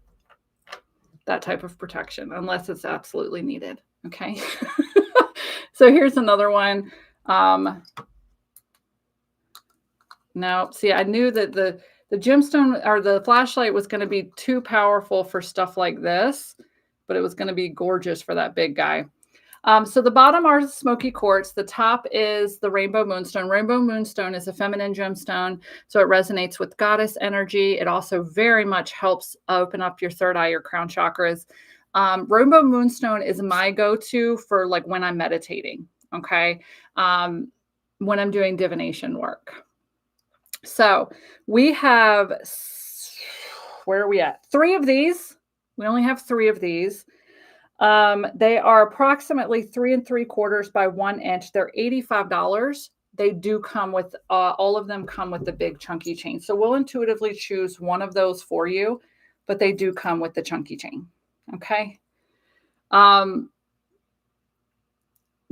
that type of protection unless it's absolutely needed. Okay. So here's another one. Now, see, I knew that the gemstone or the flashlight was going to be too powerful for stuff like this, but it was going to be gorgeous for that big guy. So the bottom are the smoky quartz. The top is the rainbow moonstone. Rainbow moonstone is a feminine gemstone, so it resonates with goddess energy. It also very much helps open up your third eye, your crown chakras. Rainbow moonstone is my go-to for like when I'm meditating. Okay. When I'm doing divination work. So we have, where are we at? 3 of these. We only have 3 of these. They are approximately 3 3/4 by 1 inch. They're $85. They do come with, all of them come with the big chunky chain. So we'll intuitively choose one of those for you, but they do come with the chunky chain. Okay.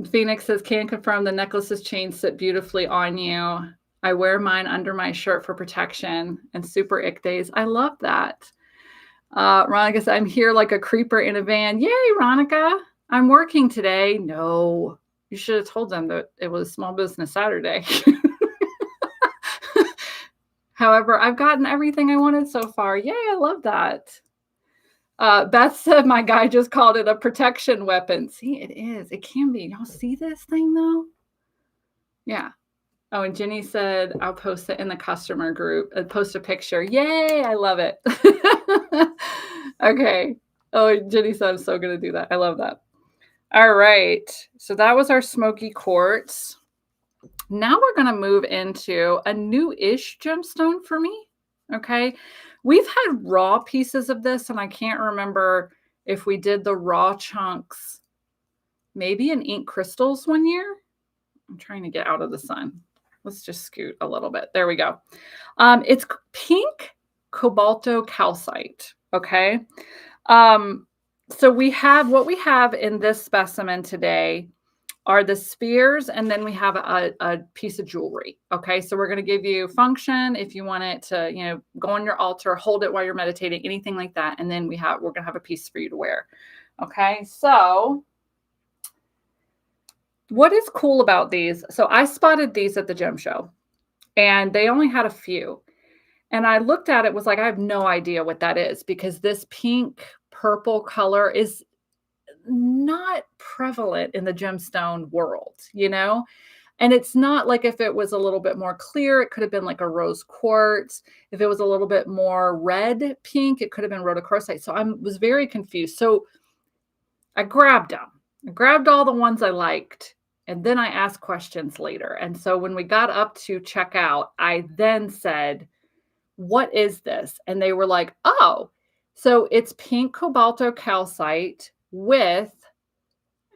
Phoenix says, can confirm the necklace's chains sit beautifully on you. I wear mine under my shirt for protection and super ick days. I love that. Ronica says, I'm here like a creeper in a van. Yay, Ronica. I'm working today. No, you should have told them that it was Small Business Saturday. However, I've gotten everything I wanted so far. Yay, I love that. Beth said my guy just called it a protection weapon. See, it is. It can be. Y'all see this thing though? Yeah. Oh, and Jenny said, I'll post it in the customer group. Post a picture. Yay, I love it. Okay. Oh, Jenny said, I'm so going to do that. I love that. All right. So that was our smoky quartz. Now we're going to move into a new-ish gemstone for me. Okay. We've had raw pieces of this, and I can't remember if we did the raw chunks, maybe in ink crystals one year. I'm trying to get out of the sun. Let's just scoot a little bit. There we go. It's pink cobalto calcite. Okay. So we have what we have in this specimen today are the spheres, and then we have a piece of jewelry. Okay, so we're going to give you function if you want it to, go on your altar, hold it while you're meditating, anything like that. And then we're going to have a piece for you to wear. Okay, so what is cool about these? So I spotted these at the gem show, and they only had a few. And I looked at it, was like, I have no idea what that is, because this pink purple color is not prevalent in the gemstone world, and it's not like if it was a little bit more clear, it could have been like a rose quartz. If it was a little bit more red pink, it could have been rhodochrosite. So I was very confused. So I grabbed them. I grabbed all the ones I liked, and then I asked questions later. And so when we got up to check out, I then said, what is this? And they were like, oh, so it's pink cobalto calcite with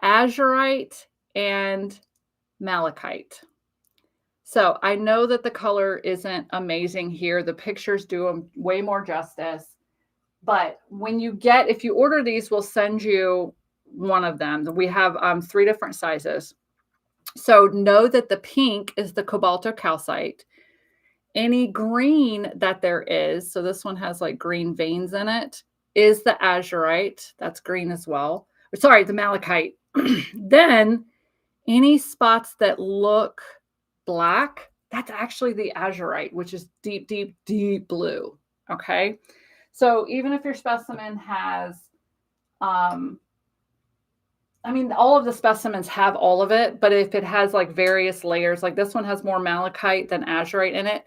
azurite and malachite. So I know that the color isn't amazing here. The pictures do them way more justice. But if you order these, we'll send you one of them. We have 3 different sizes. So know that the pink is the cobalto calcite. Any green that there is, so this one has like green veins in it, is the azurite. That's green as well. Sorry, the malachite. Then any spots that look black, that's actually the azurite, which is deep, deep, deep blue. Okay. So even if your specimen has, all of the specimens have all of it, but if it has like various layers, like this one has more malachite than azurite in it,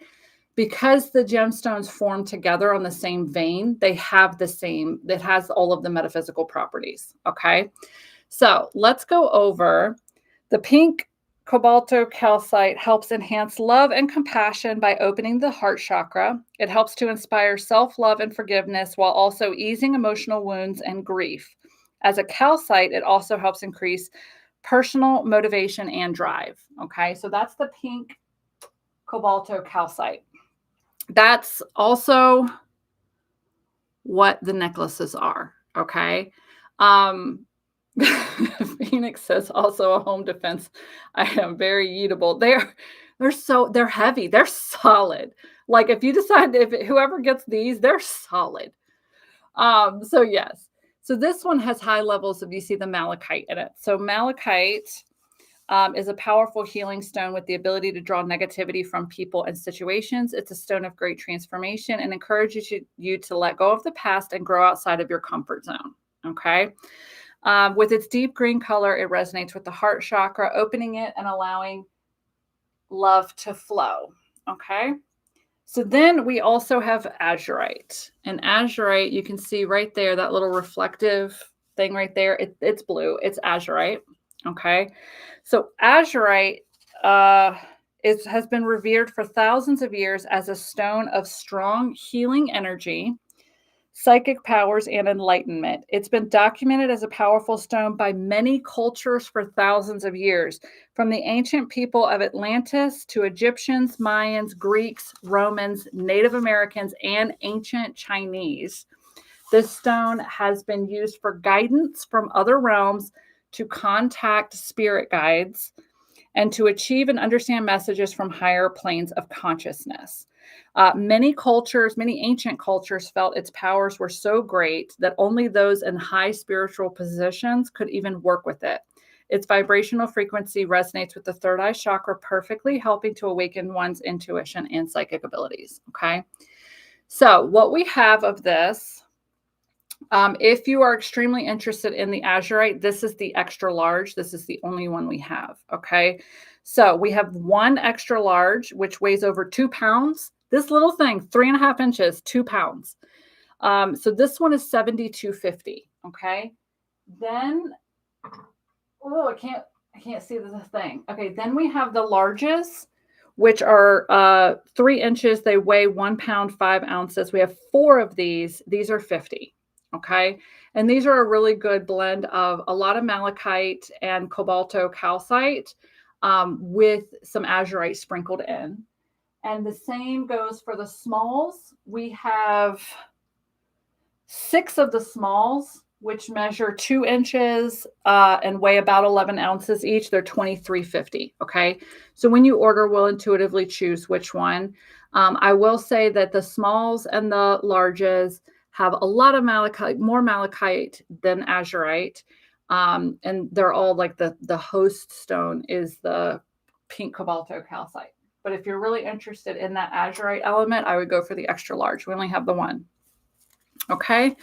because the gemstones form together on the same vein, they have the same, it has all of the metaphysical properties. Okay. So let's go over the pink cobalto calcite. Helps enhance love and compassion by opening the heart chakra. It helps to inspire self-love and forgiveness while also easing emotional wounds and grief. As a calcite, it also helps increase personal motivation and drive. Okay, so that's the pink cobalto calcite. That's also what the necklaces are. Okay. Phoenix says also a home defense. I am very eatable. They're heavy. They're solid. Like if you decide, whoever gets these, they're solid. So yes. So this one has high levels of, you see the malachite in it. So malachite is a powerful healing stone with the ability to draw negativity from people and situations. It's a stone of great transformation and encourages you to let go of the past and grow outside of your comfort zone. Okay. With its deep green color, it resonates with the heart chakra, opening it and allowing love to flow. Okay. So then we also have azurite. And azurite, you can see right there, that little reflective thing right there. It's blue. It's azurite. Okay. So azurite has been revered for thousands of years as a stone of strong healing energy, psychic powers, and enlightenment. It's been documented as a powerful stone by many cultures for thousands of years, from the ancient people of Atlantis to Egyptians, Mayans, Greeks, Romans, Native Americans, and ancient Chinese. This stone has been used for guidance from other realms, to contact spirit guides, and to achieve and understand messages from higher planes of consciousness. Many ancient cultures felt its powers were so great that only those in high spiritual positions could even work with it. Its vibrational frequency resonates with the third eye chakra perfectly, helping to awaken one's intuition and psychic abilities. Okay. So what we have of this, if you are extremely interested in the azurite, this is the extra large. This is the only one we have. Okay. So we have one extra large, which weighs over 2 pounds. This little thing, 3.5 inches, 2 pounds. So this one is $72.50. Okay. Then, I can't I can't see the thing. Okay, then we have the larges, which are 3 inches. They weigh 1 pound, 5 ounces. We have 4 of these. These are 50. Okay. And these are a really good blend of a lot of malachite and cobalto-calcite with some azurite sprinkled in. And the same goes for the smalls. We have 6 of the smalls, which measure 2 inches and weigh about 11 ounces each. They're 23.50. Okay. So when you order, we'll intuitively choose which one. I will say that the smalls and the larges have a lot of malachite, more malachite than azurite. And they're all like the host stone is the pink cobalto calcite. But if you're really interested in that azurite element, I would go for the extra large. We only have the one. Okay.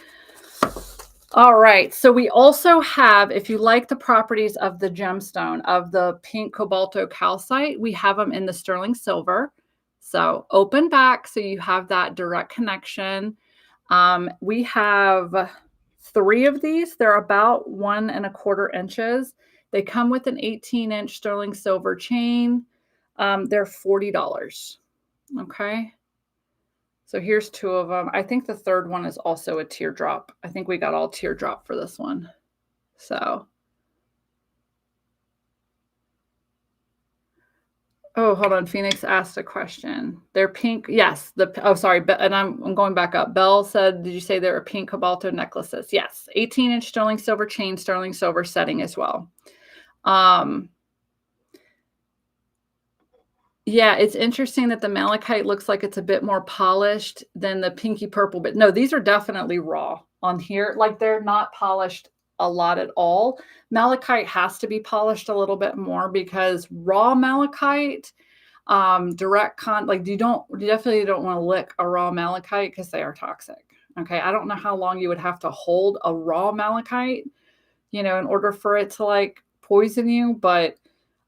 All right. So we also have, if you like the properties of the gemstone, of the pink cobalto calcite, we have them in the sterling silver. So open back so you have that direct connection. We have 3 of these. They're about 1¼ inches. They come with an 18-inch sterling silver chain. They're $40. Okay. So here's 2 of them. I think the third one is also a teardrop. I think we got all teardrop for this one. So. Oh, hold on. Phoenix asked a question. They're pink. Yes. Sorry. And I'm going back up. Belle said, did you say there are pink cobalto necklaces? Yes. 18-inch sterling silver chain, sterling silver setting as well. Yeah, it's interesting that the malachite looks like it's a bit more polished than the pinky purple, but no, these are definitely raw on here. Like they're not polished a lot at all. Malachite has to be polished a little bit more because raw malachite, like you definitely don't want to lick a raw malachite because they are toxic. Okay. I don't know how long you would have to hold a raw malachite, in order for it to like poison you, but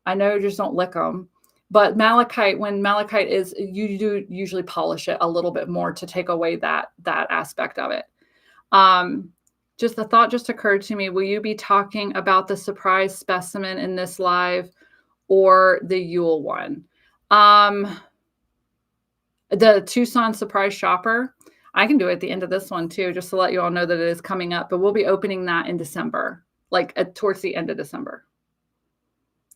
I know just don't lick them. But malachite, when malachite is, you do usually polish it a little bit more to take away that aspect of it. Just the thought just occurred to me. Will you be talking about the surprise specimen in this live or the Yule one? The Tucson surprise shopper. I can do it at the end of this one too, just to let you all know that it is coming up. But we'll be opening that in December, like towards the end of December.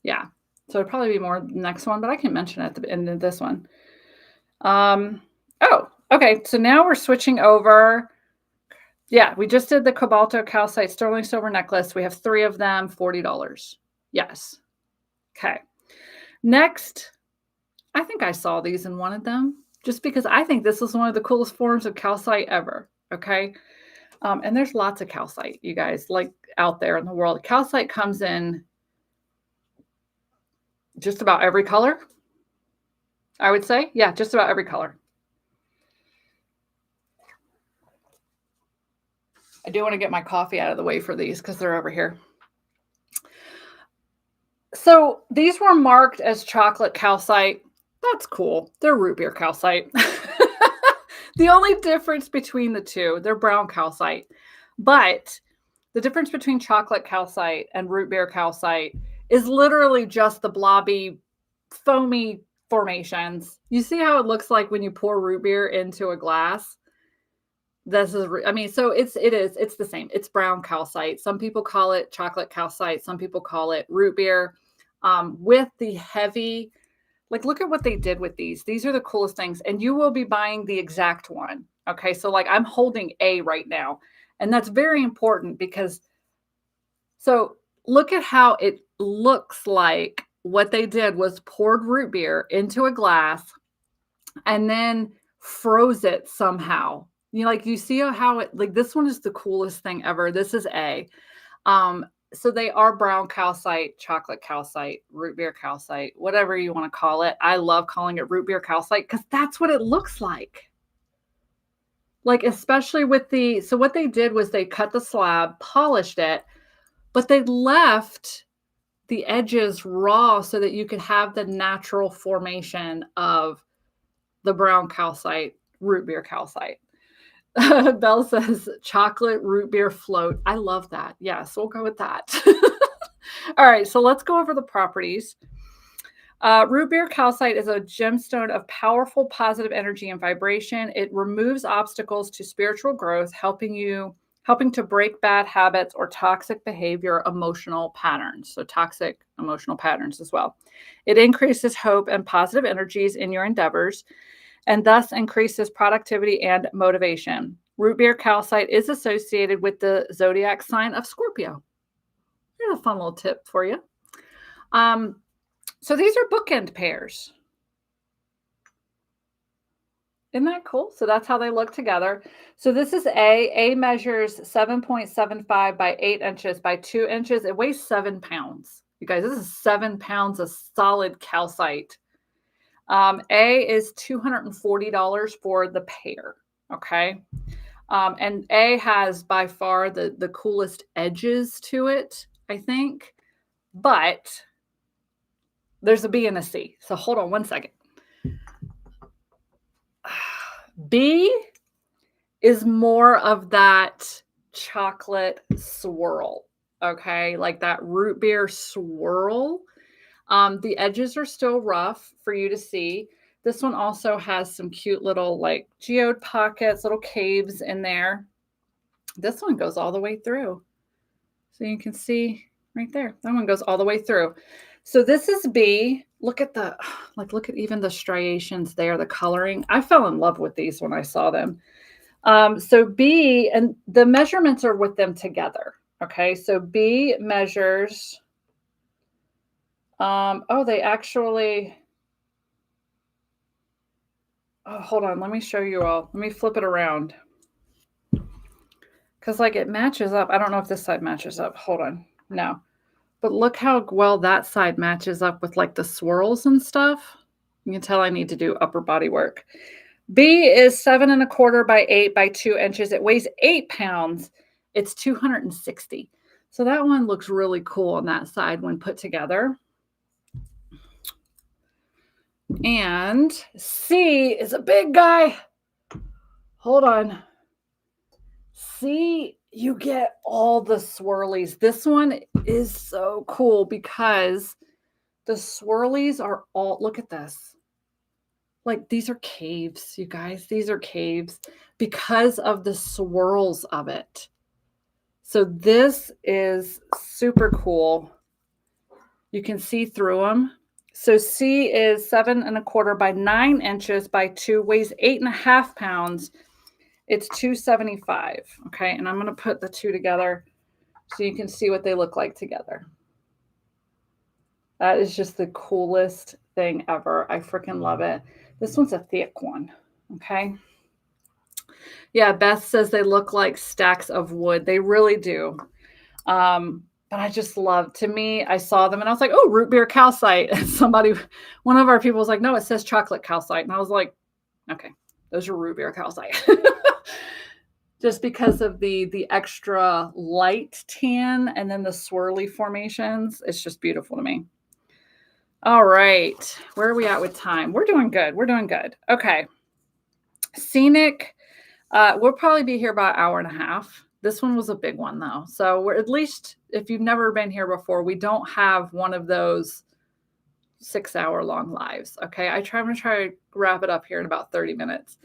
Yeah. So it'd probably be more next one, but I can mention it at the end of this one. Oh, okay. So now we're switching over. Yeah, we just did the cobalto calcite sterling silver necklace. We have 3 of them, $40. Yes. Okay. Next, I think I saw these and wanted them just because I think this is one of the coolest forms of calcite ever. Okay. And there's lots of calcite, you guys, like out there in the world. Calcite comes in just about every color, I would say. Yeah, just about every color. I do want to get my coffee out of the way for these because they're over here. So these were marked as chocolate calcite. That's cool. They're root beer calcite. The only difference between the two, they're brown calcite. But the difference between chocolate calcite and root beer calcite is literally just the blobby, foamy formations. You see how it looks like when you pour root beer into a glass? It's the same. It's brown calcite. Some people call it chocolate calcite. Some people call it root beer. With the heavy, like, look at what they did with these. These are the coolest things. And you will be buying the exact one. Okay. So like I'm holding A right now. And that's very important because, so look at how it looks like what they did was poured root beer into a glass and then froze it somehow. You see how it, like, this one is the coolest thing ever. This is A. So they are brown calcite, chocolate calcite, root beer calcite, whatever you want to call it. I love calling it root beer calcite because that's what it looks like. Like, especially with so what they did was they cut the slab, polished it, but they left the edges raw so that you could have the natural formation of the brown calcite, root beer calcite. Belle says chocolate root beer float. I love that. Yes, we'll go with that. All right, so let's go over the properties. Root beer calcite is a gemstone of powerful positive energy and vibration. It removes obstacles to spiritual growth, helping to break bad habits or toxic behavior, emotional patterns. So toxic emotional patterns as well. It increases hope and positive energies in your endeavors and thus increases productivity and motivation. Root beer calcite is associated with the zodiac sign of Scorpio. Here's a fun little tip for you. So these are bookend pairs. Isn't that cool? So that's how they look together. So this is A. A measures 7.75 by 8 inches by 2 inches. It weighs 7 pounds. You guys, this is 7 pounds of solid calcite. A is $240 for the pair. Okay. And A has by far the coolest edges to it, I think. But there's a B and a C. So hold on one second. B is more of that chocolate swirl, okay? Like that root beer swirl. The edges are still rough for you to see. This one also has some cute little like geode pockets, little caves in there. This one goes all the way through. So you can see right there. That one goes all the way through. So this is B. Look at look at even the striations there, the coloring. I fell in love with these when I saw them. So B, and the measurements are with them together. Okay, so B measures, they actually, hold on, let me show you all. Let me flip it around. Because like it matches up. I don't know if this side matches up. Hold on. No. But look how well that side matches up with like the swirls and stuff. You can tell I need to do upper body work. B is 7.25 by 8 by 2 inches. It weighs 8 pounds. It's 260. So that one looks really cool on that side when put together. And C is a big guy. Hold on. C, you get all the swirlies. This one is so cool because the swirlies are all, look at this. Like these are caves, you guys. These are caves because of the swirls of it. So this is super cool. You can see through them. So C is 7.25 by 9 inches by 2, weighs 8.5 pounds. It's 275. Okay, and I'm going to put the two together so you can see what they look like together. That is just the coolest thing ever. I freaking love it. This one's a thick one. Okay. Yeah, Beth says they look like stacks of wood. They really do. But I just love, to me, I saw them and I was like, oh, root beer calcite. And one of our people was like, no, it says chocolate calcite. And I was like, okay, those are root beer calcite. Just because of the extra light tan and then the swirly formations. It's just beautiful to me. All right. Where are we at with time? We're doing good. We're doing good. Okay. Scenic. We'll probably be here about an hour and a half. This one was a big one though. So we're, at least if you've never been here before, we don't have one of those 6-hour-long lives. Okay. I'm going to try to wrap it up here in about 30 minutes.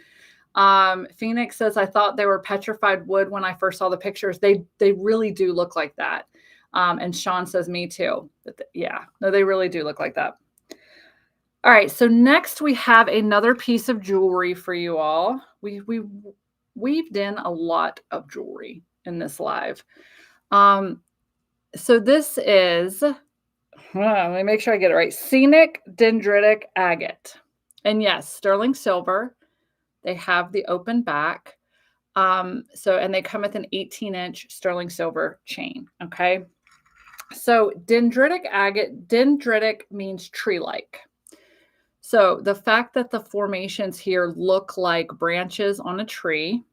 Phoenix says, I thought they were petrified wood when I first saw the pictures. They really do look like that. And Sean says, me too. Yeah, no, they really do look like that. All right. So next we have another piece of jewelry for you all. We weaved in a lot of jewelry in this live. So this is, let me make sure I get it right. Scenic dendritic agate. And yes, sterling silver. They have the open back. And they come with an 18-inch sterling silver chain. Okay. So dendritic agate, dendritic means tree-like. So the fact that the formations here look like branches on a tree,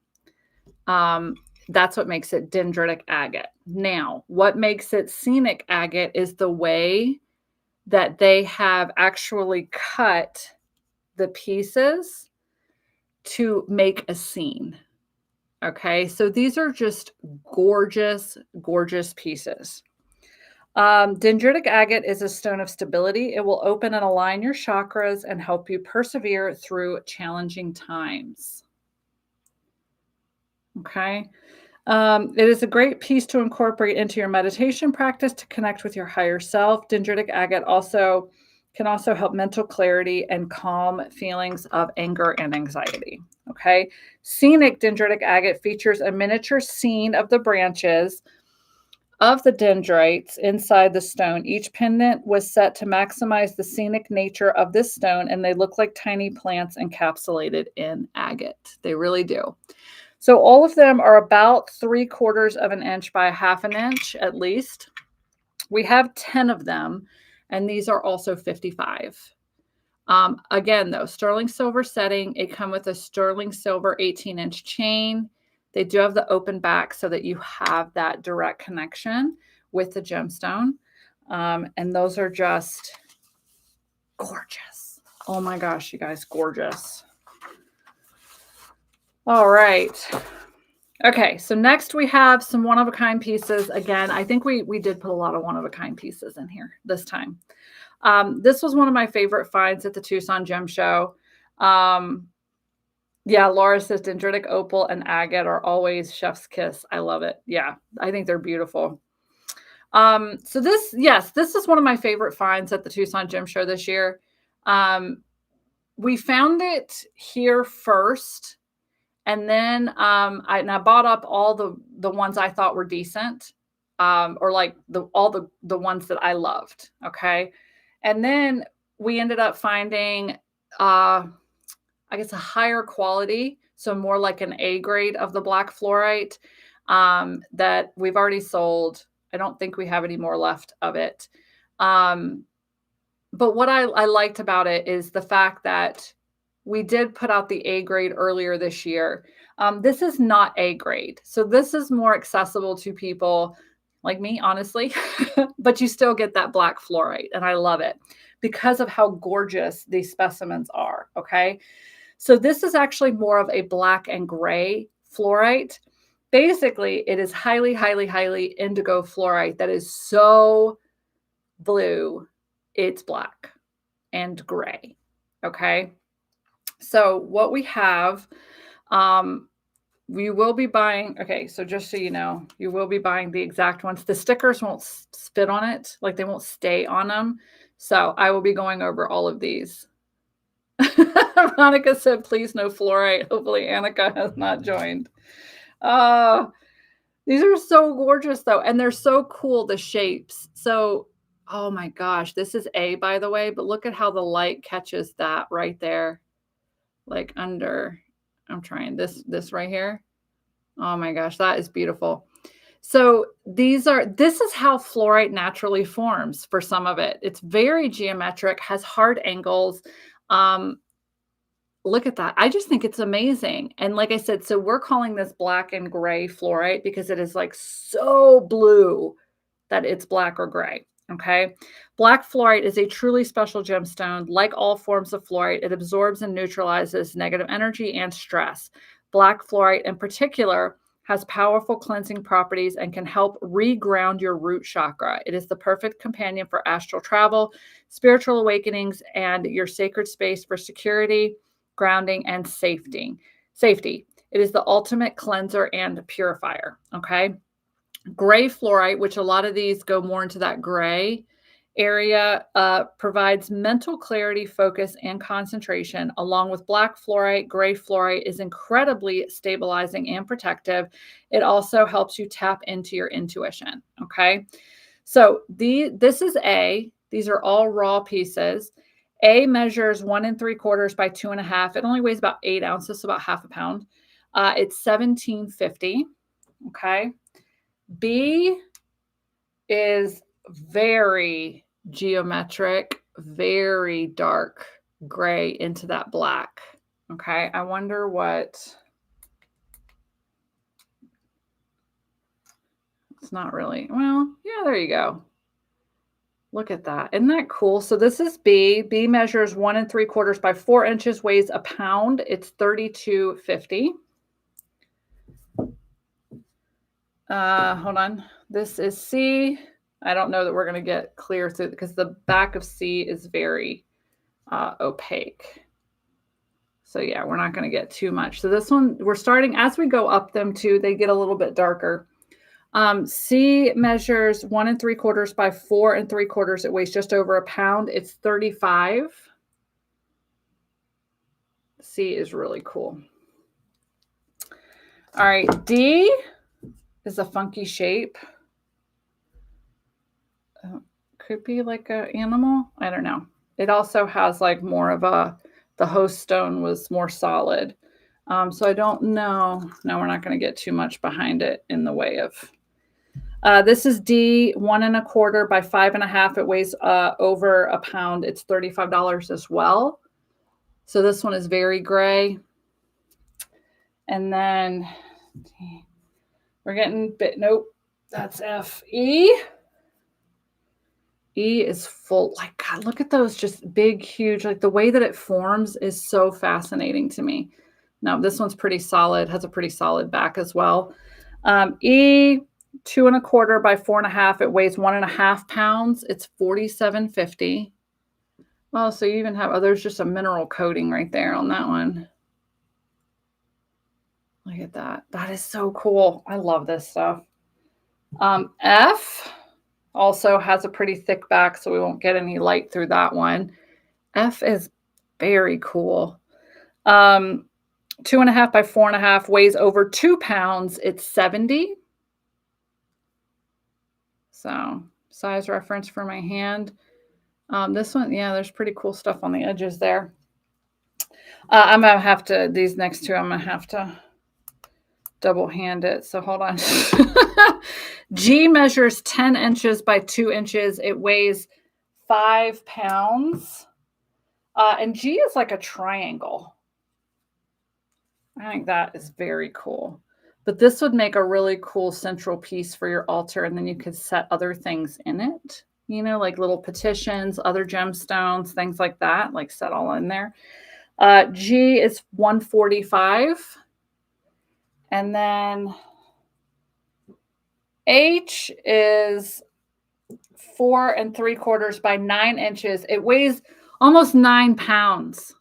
that's what makes it dendritic agate. Now, what makes it scenic agate is the way that they have actually cut the pieces to make a scene. Okay, so these are just gorgeous, gorgeous pieces. Dendritic agate is a stone of stability. It will open and align your chakras and help you persevere through challenging times. Okay. It is a great piece to incorporate into your meditation practice to connect with your higher self. Dendritic agate can also help mental clarity and calm feelings of anger and anxiety. Okay. Scenic dendritic agate features a miniature scene of the branches of the dendrites inside the stone. Each pendant was set to maximize the scenic nature of this stone, and they look like tiny plants encapsulated in agate. They really do. So all of them are about 3/4 of an inch by 1/2 an inch at least. We have 10 of them, and these are also 55. Again, though, sterling silver setting. It come with a sterling silver 18-inch chain. They do have the open back so that you have that direct connection with the gemstone. And those are just gorgeous. Oh my gosh, you guys, gorgeous. All right. Okay, so next we have some one-of-a-kind pieces. Again, I think we did put a lot of one-of-a-kind pieces in here this time. This was one of my favorite finds at the Tucson Gem Show. Yeah, Laura says dendritic opal and agate are always chef's kiss. I love it. Yeah, I think they're beautiful. So this is one of my favorite finds at the Tucson Gem Show this year. We found it here first. And then I bought up all the ones I thought were decent, or like all the ones that I loved. Okay. And then we ended up finding, I guess, a higher quality. So more like an A grade of the black fluorite that we've already sold. I don't think we have any more left of it. But what I liked about it is the fact that we did put out the A grade earlier this year. This is not A grade. So this is more accessible to people like me, honestly, but you still get that black fluorite. And I love it because of how gorgeous these specimens are. Okay. So this is actually more of a black and gray fluorite. Basically, it is highly, highly, highly indigo fluorite that is so blue, it's black and gray. Okay. So what we have, we will be buying, okay, so just so you know, you will be buying the exact ones. The stickers won't spit on it, like they won't stay on them. So I will be going over all of these. Veronica said, please no fluorite. Hopefully Annika has not joined. These are so gorgeous though, and they're so cool, the shapes. So, oh my gosh, this is A, by the way, but look at how the light catches that right there. Like under, I'm trying this right here. Oh my gosh, that is beautiful. So this is how fluorite naturally forms for some of it. It's very geometric, has hard angles. Look at that. I just think it's amazing. And like I said, so we're calling this black and gray fluorite because it is like so blue that it's black or gray. Okay. Black fluorite is a truly special gemstone. Like all forms of fluorite, it absorbs and neutralizes negative energy and stress. Black fluorite in particular has powerful cleansing properties and can help reground your root chakra. It is the perfect companion for astral travel, spiritual awakenings, and your sacred space for security, grounding, and safety. It is the ultimate cleanser and purifier. Okay. Gray fluorite, which a lot of these go more into that gray area, provides mental clarity, focus, and concentration. Along with black fluorite, gray fluorite is incredibly stabilizing and protective. It also helps you tap into your intuition. Okay. So this is A. These are all raw pieces. A measures 1 3/4 by 2.5. It only weighs about 8 ounces, so about half a pound. It's $17.50. Okay. B is very geometric, very dark gray into that black. Okay. I wonder what. It's not really. Well, yeah, there you go. Look at that. Isn't that cool? So this is B. B measures 1 3/4 by 4 inches, weighs a pound. It's $32.50. Hold on. This is C. I don't know that we're going to get clear through because the back of C is very opaque. So yeah, we're not going to get too much. So this one, we're starting as we go up them too, they get a little bit darker. C measures 1 3/4 by 4 3/4. It weighs just over a pound. It's 35. C is really cool. All right, D is a funky shape. Could be like an animal. I don't know. It also has like more of the host stone was more solid. So I don't know. No, we're not going to get too much behind it in the way of. This is D, 1 1/4 by 5 1/2. It weighs over a pound. It's $35 as well. So this one is very gray. And then we're getting bit. Nope, that's F. E. E is full. Like, God, look at those just big, huge. Like the way that it forms is so fascinating to me. Now, this one's pretty solid, has a pretty solid back as well. E, 2 1/4 by 4 1/2. It weighs 1 1/2 pounds. It's $47.50. Oh, so you even have, oh, there's just a mineral coating right there on that one. Look at that. That is so cool. I love this stuff. F also has a pretty thick back, so we won't get any light through that one. F is very cool. 2 1/2 by 4 1/2, weighs over 2 pounds. It's 70. So size reference for my hand. This one, yeah, there's pretty cool stuff on the edges there. I'm going to have to, these next two, I'm going to have to double hand it. So hold on. G measures 10 inches by 2 inches. It weighs 5 pounds. And G is like a triangle. I think that is very cool. But this would make a really cool central piece for your altar. And then you could set other things in it, you know, like little petitions, other gemstones, things like that, like set all in there. G is 145. And then H is 4 3/4 by 9 inches. It weighs almost 9 pounds.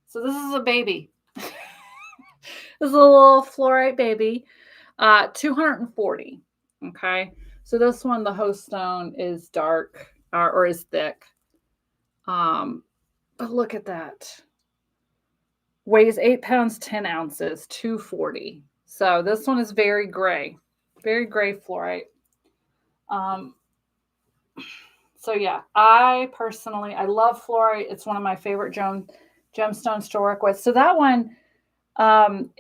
So this is a baby. This is a little fluorite baby. 240. Okay. So this one, the host stone is dark or is thick. But look at that. Weighs 8 pounds, 10 ounces, 240. So this one is very gray fluorite. So yeah, I love fluorite. It's one of my favorite gemstones to work with. So that one,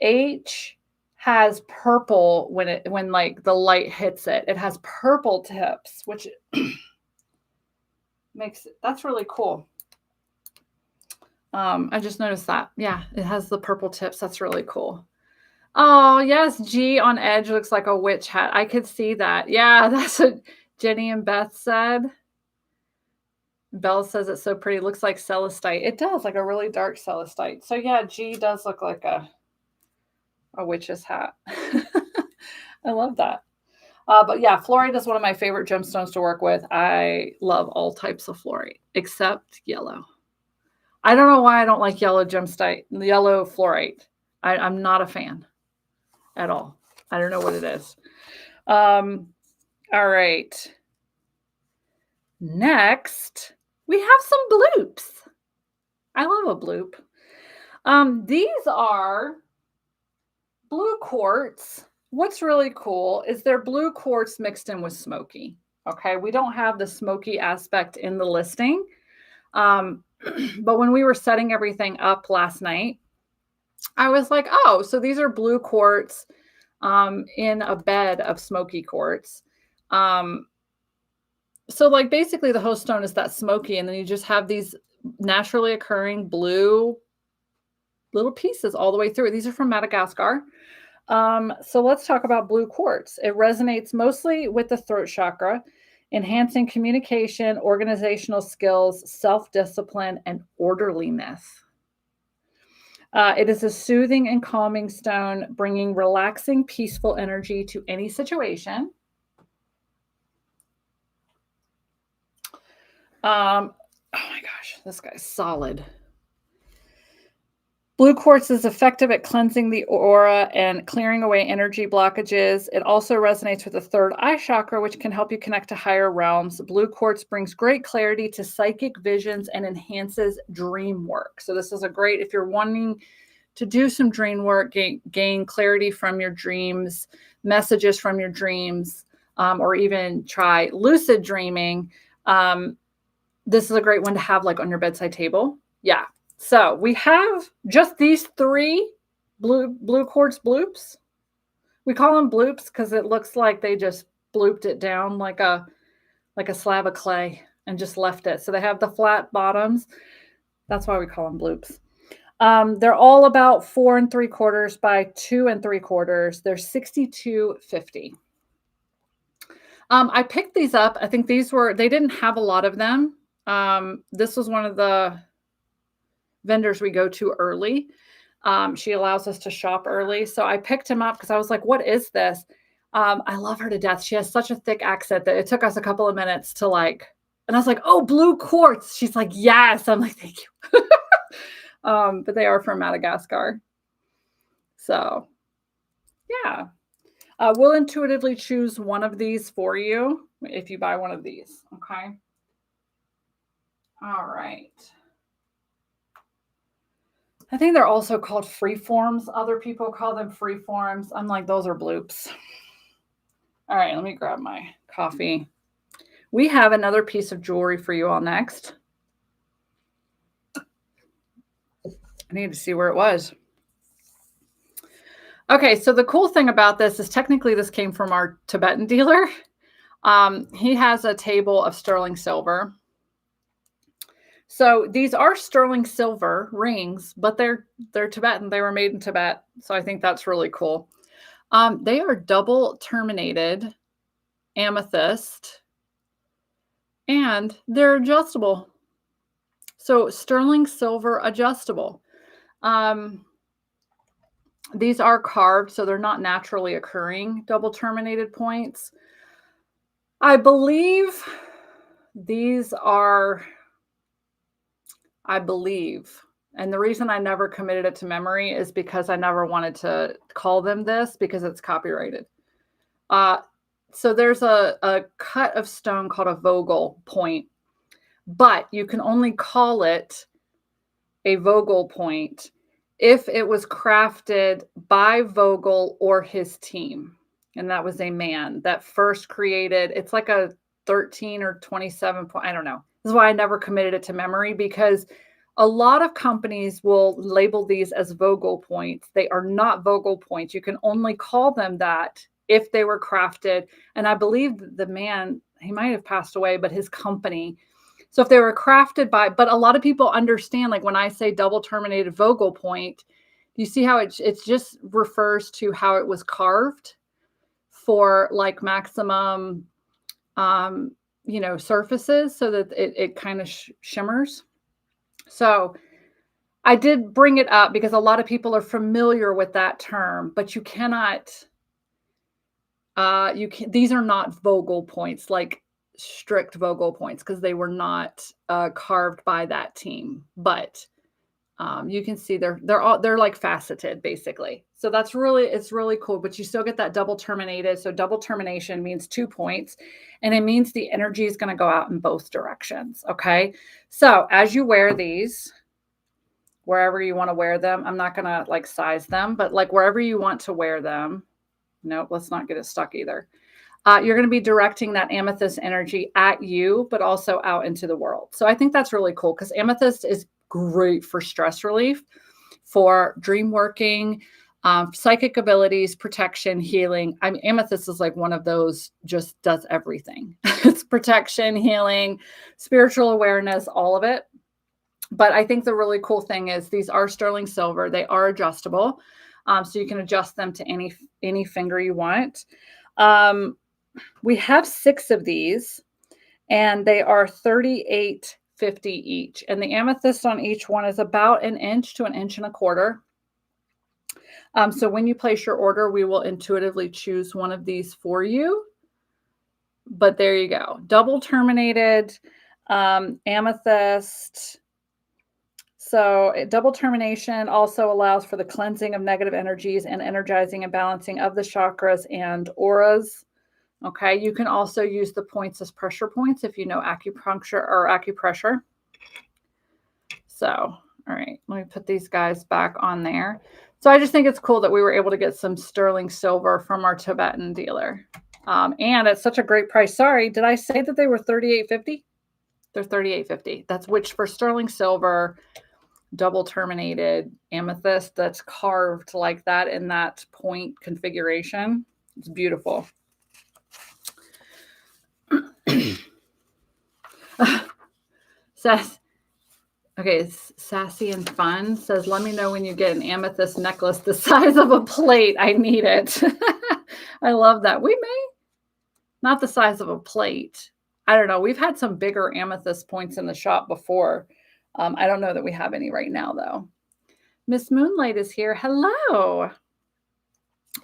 H has purple when like the light hits it. It has purple tips, which makes it, that's really cool. I just noticed that. Yeah, it has the purple tips. That's really cool. Oh, yes. G on edge looks like a witch hat. I could see that. Yeah, that's what Jenny and Beth said. Belle says it's so pretty. It looks like celestite. It does, like a really dark celestite. So yeah, G does look like a witch's hat. I love that. But yeah, fluorite is one of my favorite gemstones to work with. I love all types of fluorite except yellow. I don't know why I don't like yellow fluorite. I'm not a fan at all. I don't know what it is. All right. Next, we have some bloops. I love a bloop. These are blue quartz. What's really cool is they're blue quartz mixed in with smoky. Okay, we don't have the smoky aspect in the listing. But when we were setting everything up last night, I was like, oh, so these are blue quartz in a bed of smoky quartz. So like basically the host stone is that smoky, and then you just have these naturally occurring blue little pieces all the way through. These are from Madagascar. So let's talk about blue quartz. It resonates mostly with the throat chakra, enhancing communication, organizational skills, self-discipline, and orderliness. It is a soothing and calming stone, bringing relaxing, peaceful energy to any situation. Oh my gosh, this guy's solid. Blue quartz is effective at cleansing the aura and clearing away energy blockages. It also resonates with the third eye chakra, which can help you connect to higher realms. Blue quartz brings great clarity to psychic visions and enhances dream work. So this is a great, if you're wanting to do some dream work, gain clarity from your dreams, messages from your dreams, or even try lucid dreaming. This is a great one to have like on your bedside table. Yeah. So we have just these 3 blue quartz bloops. We call them bloops because it looks like they just blooped it down like a slab of clay and just left it. So they have the flat bottoms. That's why we call them bloops. They're all about 4 3/4 by 2 3/4. They're $62.50. I picked these up. I think they didn't have a lot of them. This was one of the vendors we go to early. She allows us to shop early. So I picked him up because I was like, what is this? I love her to death. She has such a thick accent that it took us a couple of minutes to and I was like, oh, blue quartz. She's like, yes. I'm like, thank you. But they are from Madagascar. So yeah. We'll intuitively choose one of these for you if you buy one of these. Okay. All right. I think they're also called freeforms. Other people call them freeforms. I'm like, those are bloops. All right, let me grab my coffee. We have another piece of jewelry for you all next. I need to see where it was. Okay, so the cool thing about this is technically this came from our Tibetan dealer. He has a table of sterling silver. So these are sterling silver rings, but they're Tibetan. They were made in Tibet. So I think that's really cool. They are double terminated amethyst and they're adjustable. So sterling silver adjustable. These are carved, so they're not naturally occurring double terminated points. I believe these are, and the reason I never committed it to memory is because I never wanted to call them this because it's copyrighted. So there's a cut of stone called a Vogel point, but you can only call it a Vogel point if it was crafted by Vogel or his team. And that was a man that first created, it's like a 13 or 27 point, I don't know. This is why I never committed it to memory, because a lot of companies will label these as Vogel points. They are not Vogel points. You can only call them that if they were crafted. And I believe the man, he might have passed away, but his company. So if they were crafted by, but a lot of people understand, like when I say double terminated Vogel point, you see how it just refers to how it was carved for like maximum, surfaces so that it kind of shimmers. So I did bring it up because a lot of people are familiar with that term, but you cannot, these are not Vogel points, like strict Vogel points, because they were not carved by that team. But you can see they're like faceted basically. So it's really cool, but you still get that double terminated. So double termination means 2 points, and it means the energy is going to go out in both directions. Okay. So as you wear these, wherever you want to wear them, I'm not going to like size them, but like wherever you want to wear them. Nope, let's not get it stuck either. You're going to be directing that amethyst energy at you, but also out into the world. So I think that's really cool because amethyst is great for stress relief, for dream working, psychic abilities, protection, healing. I mean, amethyst is like one of those, just does everything. It's protection, healing, spiritual awareness, all of it. But I think the really cool thing is these are sterling silver. They are adjustable. So you can adjust them to any finger you want. We have 6 of these, and they are $38.50 each. And the amethyst on each one is about 1 inch to 1.25 inches. So when you place your order, we will intuitively choose one of these for you. But there you go. Double terminated. Amethyst. So double termination also allows for the cleansing of negative energies and energizing and balancing of the chakras and auras. Okay, you can also use the points as pressure points if you know acupuncture or acupressure. So, all right, let me put these guys back on there. So I just think it's cool that we were able to get some sterling silver from our Tibetan dealer. And it's such a great price. Sorry, did I say that they were $38.50? They're $38.50. That's which for sterling silver, double terminated amethyst that's carved like that in that point configuration. It's beautiful. Says, okay, Sassy and Fun says, let me know when you get an amethyst necklace the size of a plate. I need it. I love that. We may. Not the size of a plate. I don't know. We've had some bigger amethyst points in the shop before. I don't know that we have any right now, though. Miss Moonlight is here. Hello. All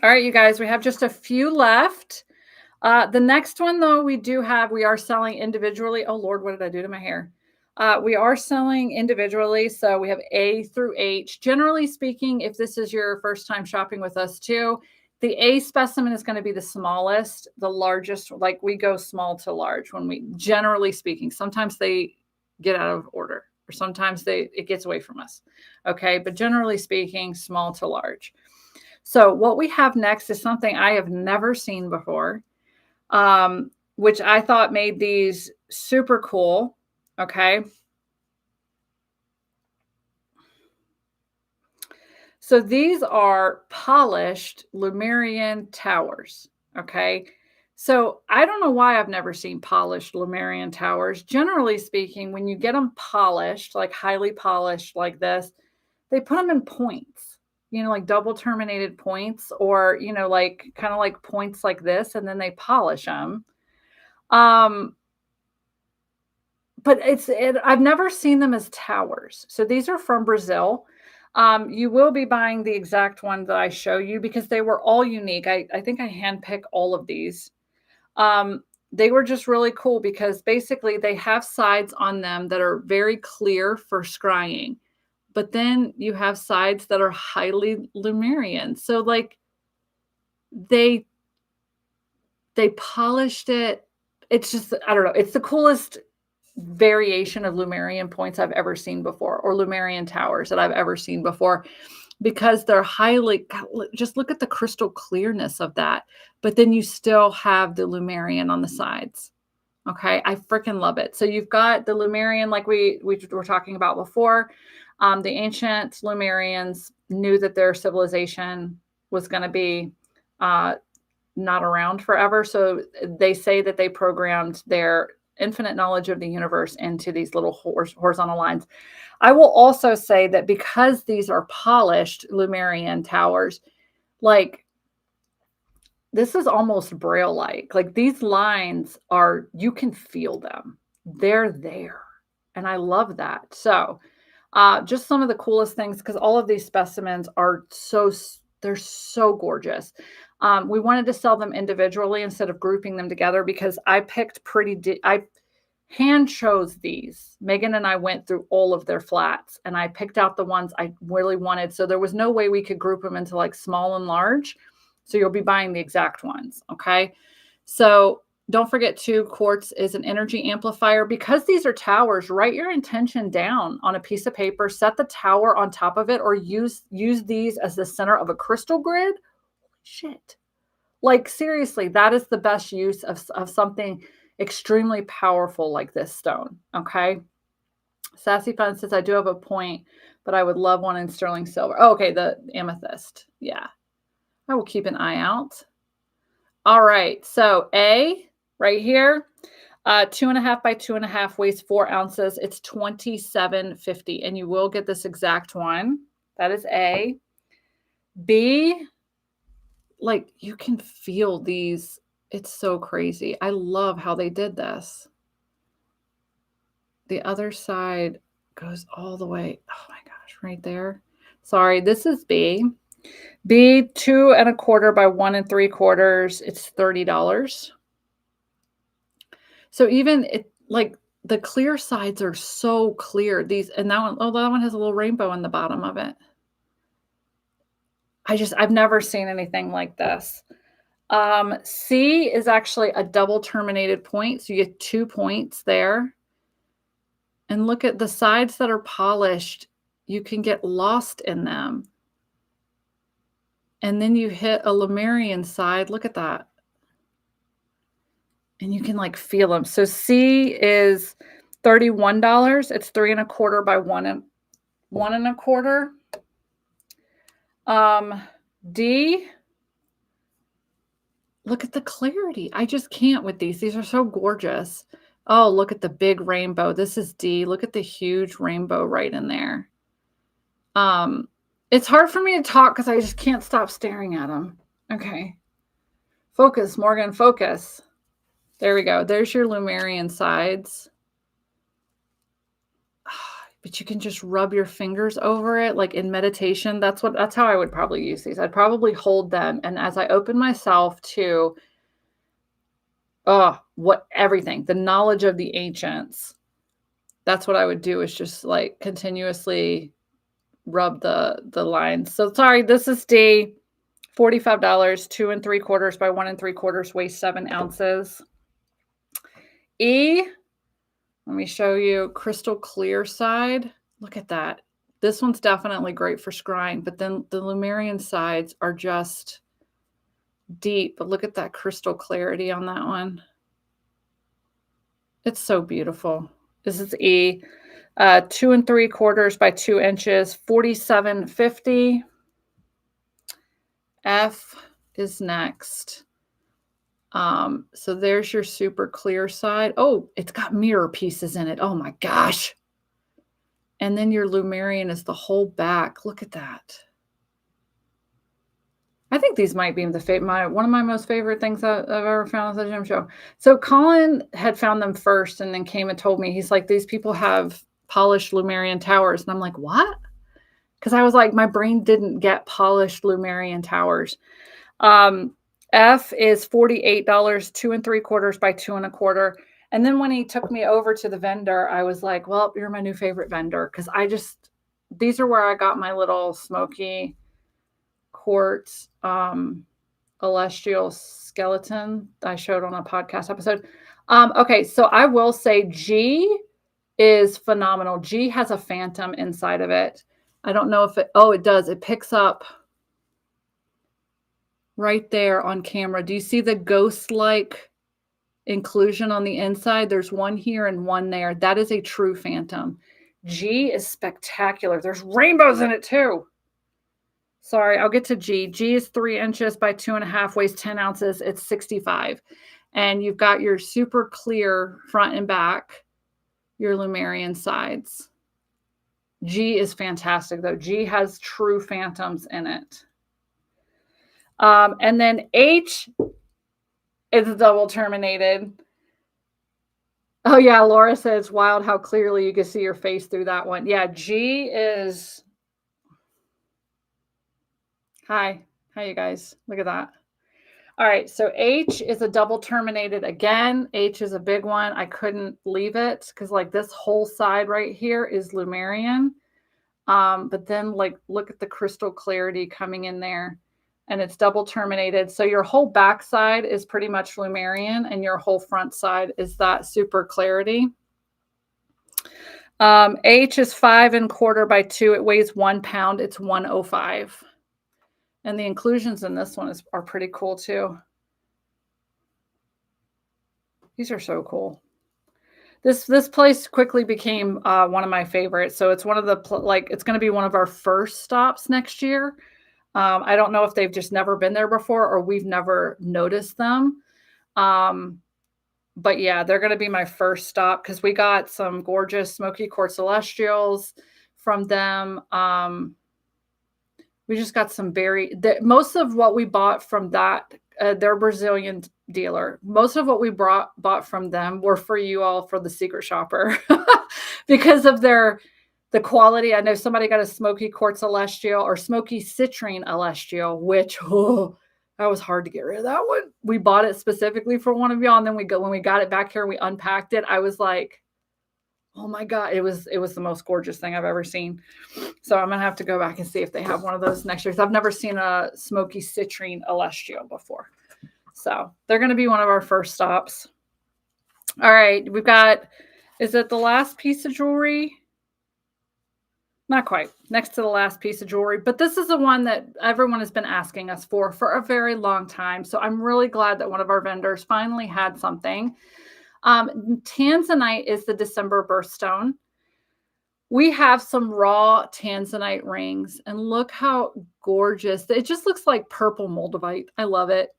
right, you guys, we have just a few left. The next one, though, we are selling individually. Oh, Lord, what did I do to my hair? We are selling individually. So we have A through H. Generally speaking, if this is your first time shopping with us too, the A specimen is going to be the smallest, the largest, like we go small to large when we, generally speaking, sometimes they get out of order or sometimes it gets away from us. Okay. But generally speaking, small to large. So what we have next is something I have never seen before, which I thought made these super cool. Okay. So these are polished Lemurian towers. Okay. So I don't know why I've never seen polished Lemurian towers. Generally speaking, when you get them polished, like highly polished like this, they put them in points, like double terminated points or, like kind of like points like this, and then they polish them. But I've never seen them as towers. So these are from Brazil. You will be buying the exact one that I show you because they were all unique. I think I handpick all of these. They were just really cool because basically they have sides on them that are very clear for scrying, but then you have sides that are highly Lemurian. So like they polished it. It's just, I don't know. It's the coolest variation of Lemurian points I've ever seen before, or Lemurian towers that I've ever seen before, because they're highly, just look at the crystal clearness of that. But then you still have the Lemurian on the sides. Okay. I freaking love it. So you've got the Lemurian, like we were talking about before. The ancient Lemurians knew that their civilization was going to be not around forever. So they say that they programmed their infinite knowledge of the universe into these little horizontal lines. I will also say that because these are polished Lemurian towers, like this is almost Braille-like. Like these lines are, you can feel them. They're there. And I love that. So just some of the coolest things, because all of these specimens are they're so gorgeous. We wanted to sell them individually instead of grouping them together because I picked I hand chose these. Megan and I went through all of their flats and I picked out the ones I really wanted. So there was no way we could group them into like small and large. So you'll be buying the exact ones. Okay. So don't forget too, quartz is an energy amplifier. Because these are towers, write your intention down on a piece of paper, set the tower on top of it, or use these as the center of a crystal grid. Shit. Like seriously, that is the best use of something extremely powerful like this stone. Okay. Sassy Fun says, I do have a point, but I would love one in sterling silver. Oh, okay. The amethyst. Yeah. I will keep an eye out. All right. So A right here, 2.5 by 2.5 weighs 4 ounces. It's $27.50. And you will get this exact one. That is A. B, like you can feel these. It's so crazy. I love how they did this. The other side goes all the way. Oh my gosh, right there. Sorry, this is B. B, 2.25 by 1.75. It's $30. So even it, like The clear sides are so clear. These and that one, oh, that one has a little rainbow in the bottom of it. I've never seen anything like this. C is actually a double terminated point, so you get 2 points there. And look at the sides that are polished, you can get lost in them. And then you hit a Lemurian side, look at that. And you can, like, feel them. So C is $31. It's 3 1/4 by 1 1 1/4. D, look at the clarity. I just can't with these. These are so gorgeous. Oh, look at the big rainbow. This is D. Look at the huge rainbow right in there. It's hard for me to talk because I just can't stop staring at them. Okay. Focus, Morgan, focus. There we go. There's your Lemurian sides. But you can just rub your fingers over it like in meditation. That's how I would probably use these. I'd probably hold them, and as I open myself to everything, the knowledge of the ancients, that's what I would do, is just like continuously rub the lines. So sorry, this is D, $45, 2 3/4 by 1 3/4, weighs 7 ounces. E, let me show you crystal clear side. Look at that. This one's definitely great for scrying, but then the Lemurian sides are just deep. But look at that crystal clarity on that one. It's so beautiful. This is E, 2 3/4 by 2 inches, $47.50. F is next. So there's your super clear side. Oh, it's got mirror pieces in it. Oh my gosh. And then your Lemurian is the whole back. Look at that. I think these might be one of my most favorite things I've ever found at the gem show. So Colin had found them first and then came and told me, he's like, these people have polished Lemurian towers. And I'm like, what? Because I was like, my brain didn't get polished Lemurian towers. F is $48, 2 3/4 by 2 1/4. And then when he took me over to the vendor, I was like, well, you're my new favorite vendor. Because these are where I got my little smoky quartz celestial skeleton I showed on a podcast episode. Okay, so I will say G is phenomenal. G has a phantom inside of it. I don't know if it does. It picks up right there on camera. Do you see the ghost-like inclusion on the inside? There's one here and one there. That is a true phantom. G is spectacular. There's rainbows in it too. Sorry, I'll get to G. G is 3 inches by 2 1/2, weighs 10 ounces. It's $65. And you've got your super clear front and back, your Lemurian sides. G is fantastic, though. G has true phantoms in it. And then H is double terminated. Oh, yeah, Laura says, wild how clearly you can see your face through that one. Yeah, G is... Hi, you guys? Look at that. All right, so H is a double terminated again. H is a big one. I couldn't leave it because like this whole side right here is Lemurian. But then like look at the crystal clarity coming in there, and it's double terminated. So your whole back side is pretty much Lemurian, and your whole front side is that super clarity. H is 5 1/4 by 2. It weighs 1 pound. It's 105. And the inclusions in this one are pretty cool too. These are so cool. This place quickly became one of my favorites. So it's one of the it's going to be one of our first stops next year. I don't know if they've just never been there before or we've never noticed them. But yeah, they're going to be my first stop because we got some gorgeous smoky quartz celestials from them. We just got some most of what we bought from that, their Brazilian dealer, most of what we bought from them were for you all for the secret shopper because of the quality. I know somebody got a smoky quartz celestial or smoky citrine celestial, which, that was hard to get rid of that one. We bought it specifically for one of y'all. And then when we got it back here and we unpacked it, I was like, Oh my God, it was the most gorgeous thing I've ever seen. So I'm gonna have to go back and see if they have one of those next year. 'Cause I've never seen a smoky citrine celestial before. So they're gonna be one of our first stops. All right, we've got, is it the last piece of jewelry? Not quite. Next to the last piece of jewelry, but this is the one that everyone has been asking us for a very long time. So I'm really glad that one of our vendors finally had something. Tanzanite is the December birthstone. We have some raw tanzanite rings, and look how gorgeous. It just looks like purple moldavite. I love it.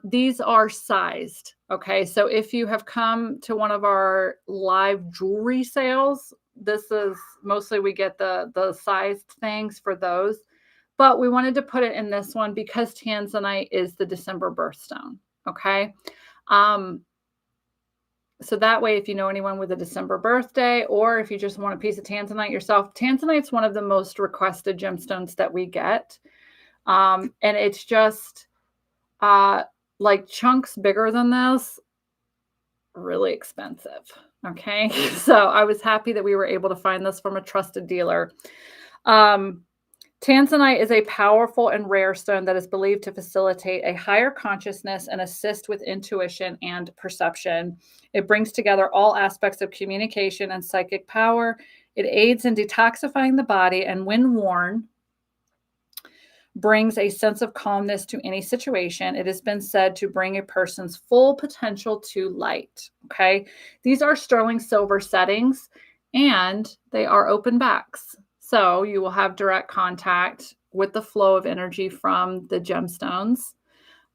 These are sized. Okay. So if you have come to one of our live jewelry sales, this is mostly we get the sized things for those. But we wanted to put it in this one because tanzanite is the December birthstone. Okay. Um, so that way, if you know anyone with a December birthday, or if you just want a piece of tanzanite yourself, tanzanite's one of the most requested gemstones that we get. And it's just like chunks bigger than this, really expensive. Okay. So I was happy that we were able to find this from a trusted dealer. Tanzanite is a powerful and rare stone that is believed to facilitate a higher consciousness and assist with intuition and perception. It brings together all aspects of communication and psychic power. It aids in detoxifying the body, and when worn, brings a sense of calmness to any situation. It has been said to bring a person's full potential to light. Okay. These are sterling silver settings, and they are open backs. So you will have direct contact with the flow of energy from the gemstones.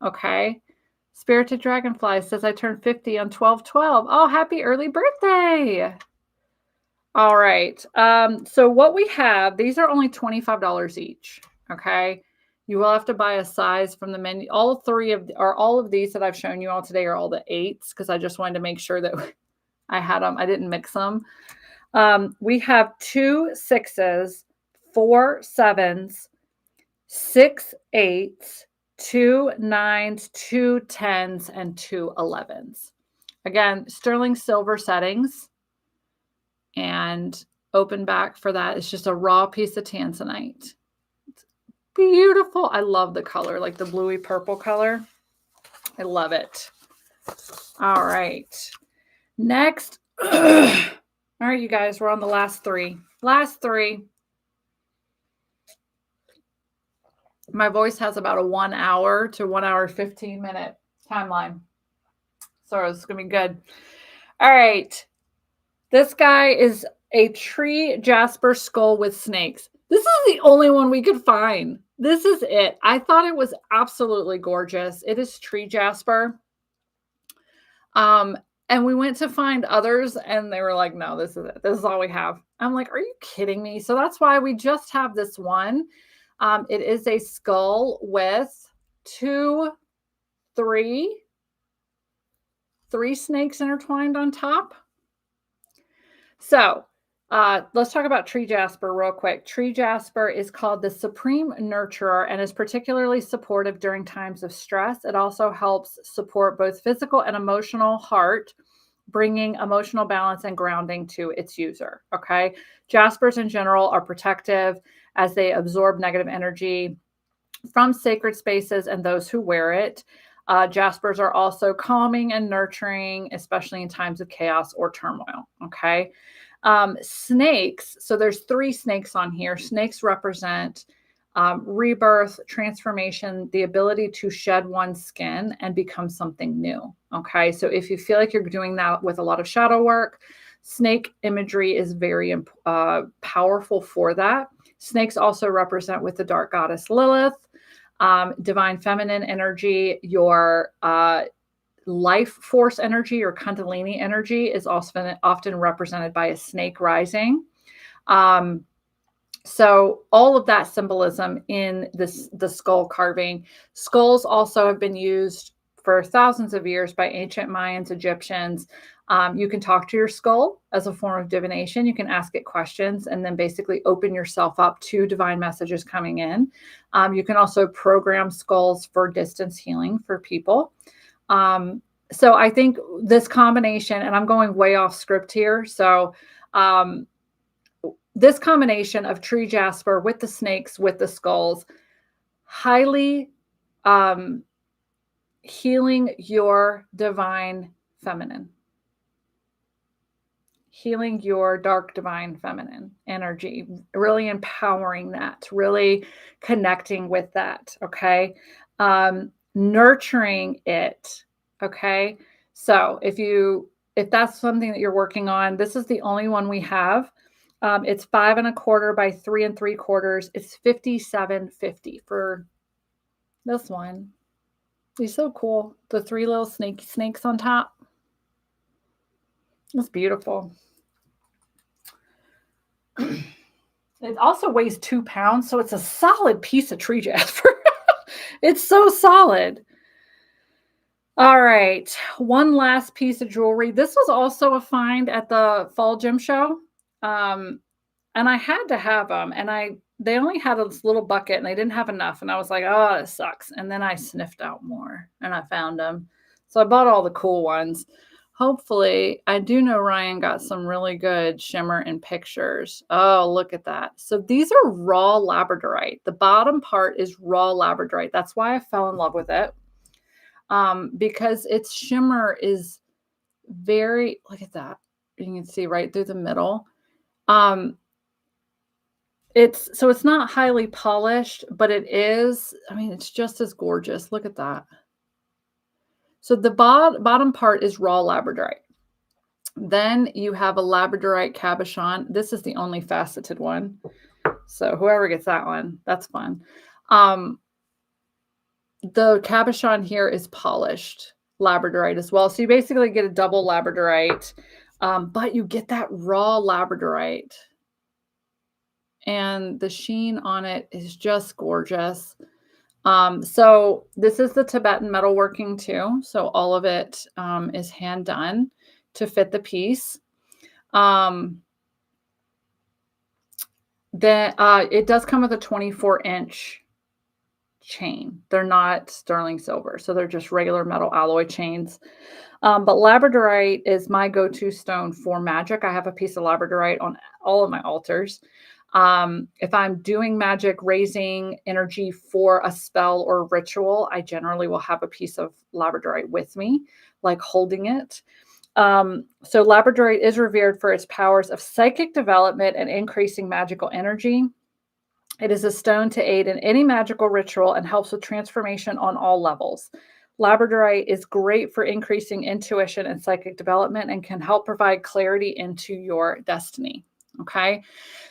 Okay. Spirited Dragonfly says, I turned 50 on 12/12. Oh, happy early birthday. All right. So what we have, these are only $25 each. Okay. You will have to buy a size from the menu. All of these that I've shown you all today are all the 8s, because I just wanted to make sure that I had them. I didn't mix them. We have 2 6s, 4 7s, 6 8s, 2 9s, 2 10s, and 2 11s. Again, sterling silver settings, and open back for that. It's just a raw piece of tanzanite. It's beautiful. I love the color, like the bluey purple color. I love it. All right. Next. All right, you guys, we're on the last 3. Last 3. My voice has about a 1 hour to 1 hour 15 minute timeline. So it's going to be good. All right. This guy is a tree jasper skull with snakes. This is the only one we could find. This is it. I thought it was absolutely gorgeous. It is tree jasper. And we went to find others, and they were like, no, this is it. This is all we have. I'm like, are you kidding me? So that's why we just have this one. It is a skull with 3 snakes intertwined on top. So let's talk about tree jasper real quick. Tree jasper is called the supreme nurturer and is particularly supportive during times of stress. It also helps support both physical and emotional heart, bringing emotional balance and grounding to its user. Okay. Jaspers in general are protective as they absorb negative energy from sacred spaces and those who wear it. Jaspers are also calming and nurturing, especially in times of chaos or turmoil. Okay. Snakes. So there's 3 snakes on here. Snakes represent rebirth, transformation, the ability to shed one's skin and become something new. Okay. So if you feel like you're doing that with a lot of shadow work, snake imagery is very powerful for that. Snakes also represent with the dark goddess Lilith, divine feminine energy, your life force energy, or kundalini energy is also often represented by a snake rising. So all of that symbolism in the skull carving. Skulls also have been used for thousands of years by ancient Mayans, Egyptians. You can talk to your skull as a form of divination. You can ask it questions and then basically open yourself up to divine messages coming in. You can also program skulls for distance healing for people. So I think this combination, and I'm going way off script here. So um, this combination of tree jasper with the snakes, with the skulls, highly um, healing your divine feminine, healing your dark divine feminine energy, really empowering that, really connecting with that. Okay. Nurturing it. Okay. So if that's something that you're working on, this is the only one we have. It's 5¼ by 3¾ It's $57.50 for this one. He's so cool. The 3 little snakes on top. It's beautiful. It also weighs 2 pounds, so it's a solid piece of tree jasper. It's so solid. All right, one last piece of jewelry. This was also a find at the Fall Gem Show, and I had to have them, and they only had this little bucket, and they didn't have enough, and I was like, "Oh, this sucks." And then I sniffed out more, and I found them, so I bought all the cool ones. Hopefully, I do know Ryan got some really good shimmer and pictures. Oh, look at that. So these are raw labradorite. The bottom part is raw labradorite. That's why I fell in love with it. Because its shimmer is very, look at that. You can see right through the middle. It's not highly polished, but it is, I mean, it's just as gorgeous. Look at that. So the bottom part is raw labradorite. Then you have a labradorite cabochon. This is the only faceted one. So whoever gets that one, that's fun. The cabochon here is polished labradorite as well. So you basically get a double labradorite, but you get that raw labradorite. And the sheen on it is just gorgeous. So this is the Tibetan metalworking too. So all of it is hand done to fit the piece. It does come with a 24-inch chain. They're not sterling silver, so they're just regular metal alloy chains. But labradorite is my go-to stone for magic. I have a piece of labradorite on all of my altars. If I'm doing magic, raising energy for a spell or ritual, I generally will have a piece of labradorite with me, like holding it. So labradorite is revered for its powers of psychic development and increasing magical energy. It is a stone to aid in any magical ritual and helps with transformation on all levels. Labradorite is great for increasing intuition and psychic development and can help provide clarity into your destiny. Okay,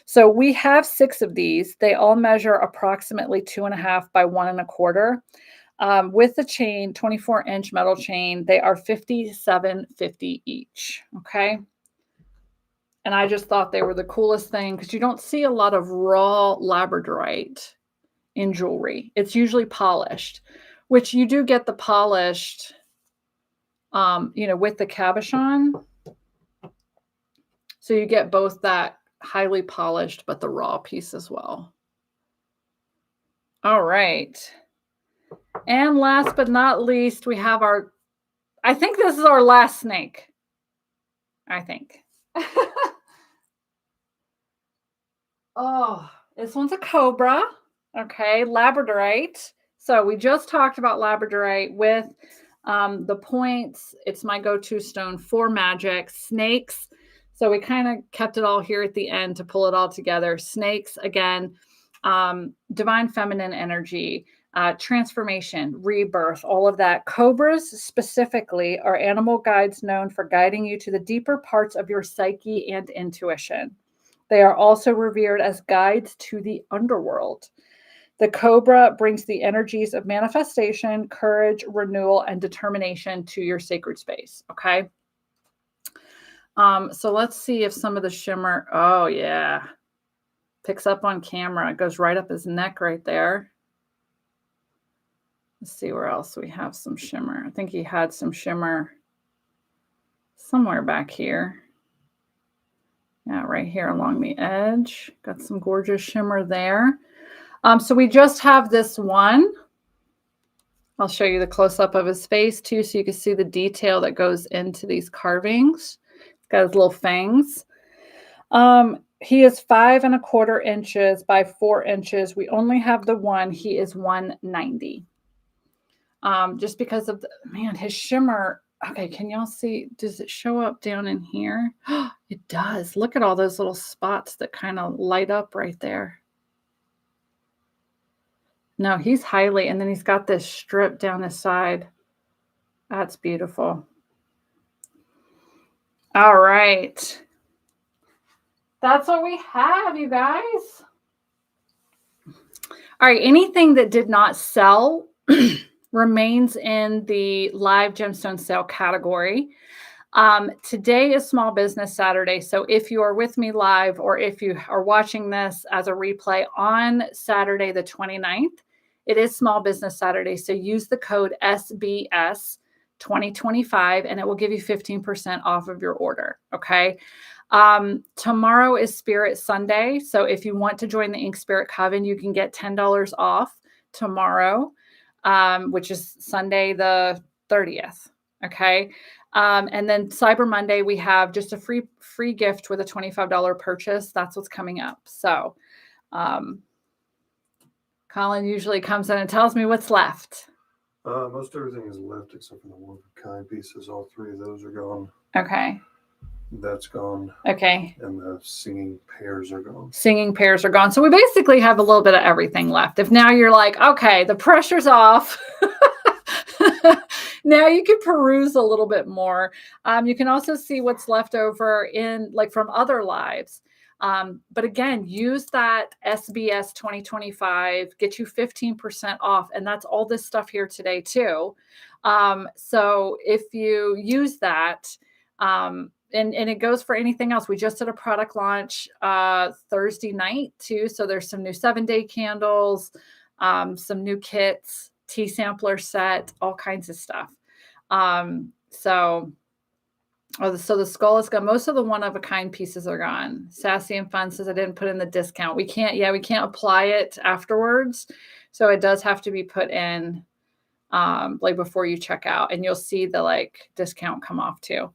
so we have 6 of these. They all measure approximately 2.5 by 1¼ with the chain, 24-inch metal chain. They are $57.50 each. Okay. And I just thought they were the coolest thing because you don't see a lot of raw labradorite in jewelry. It's usually polished, which you do get the polished, with the cabochon. So you get both that highly polished, but the raw piece as well. All right. And last but not least, we have I think this is our last snake. I think. Oh, this one's a cobra. Okay, labradorite. So we just talked about labradorite with the points. It's my go-to stone for magic. Snakes. So we kind of kept it all here at the end to pull it all together. Snakes, again, divine feminine energy, transformation, rebirth, all of that. Cobras specifically are animal guides known for guiding you to the deeper parts of your psyche and intuition. They are also revered as guides to the underworld. The cobra brings the energies of manifestation, courage, renewal, and determination to your sacred space. Okay. So let's see if some of the shimmer, oh yeah, picks up on camera. It goes right up his neck right there. Let's see where else we have some shimmer. I think he had some shimmer somewhere back here. Yeah, right here along the edge. Got some gorgeous shimmer there. So we just have this one. I'll show you the close-up of his face too, so you can see the detail that goes into these carvings. He's got his little fangs. He is 5¼ inches by 4 inches. We only have the one. He is 190. Just because of his shimmer. Okay, can y'all see? Does it show up down in here? It does. Look at all those little spots that kind of light up right there. No, he's highly, and then he's got this strip down the side. That's beautiful. All right. That's what we have, you guys. All right, anything that did not sell remains in the live gemstone sale category. Today is Small Business Saturday. So if you are with me live or if you are watching this as a replay on Saturday, the 29th, it is Small Business Saturday. So use the code SBS 2025 and it will give you 15% off of your order. Okay. Tomorrow is Spirit Sunday. So if you want to join the Ink Spirit Coven, you can get $10 off tomorrow, which is Sunday, the 30th. Okay. And then Cyber Monday, we have just a free gift with a $25 purchase. That's what's coming up. So, Colin usually comes in and tells me what's left.
Most everything is left except for the one-of-a-kind pieces. All 3 of those are gone.
Okay.
That's gone.
Okay.
And the singing pairs are gone.
Singing pairs are gone. So we basically have a little bit of everything left. If now you're like, okay, the pressure's off. Now you can peruse a little bit more. You can also see what's left over from other lives. But again, use that SBS 2025, get you 15% off. And that's all this stuff here today too. So if you use that, and it goes for anything else. We just did a product launch Thursday night too. So there's some new 7-day candles, some new kits, tea sampler set, all kinds of stuff. So the skull is gone. Most of the one-of-a-kind pieces are gone. Sassy and Fun says I didn't put in the discount. We can't apply it afterwards. So it does have to be put in before you check out, and you'll see the discount come off too.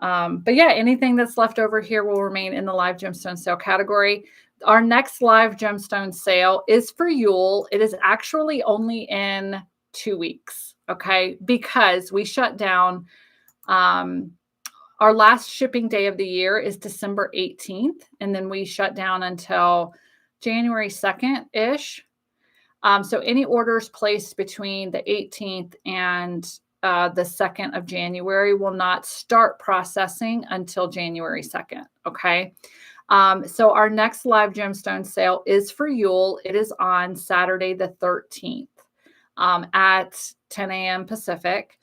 But yeah, anything that's left over here will remain in the live gemstone sale category. Our next live gemstone sale is for Yule. It is actually only in 2 weeks. Okay. Because we shut down, our last shipping day of the year is December 18th. And then we shut down until January 2nd ish. So any orders placed between the 18th and the 2nd of January will not start processing until January 2nd. Okay. So our next live gemstone sale is for Yule. It is on Saturday, the 13th, at 10 a.m. Pacific.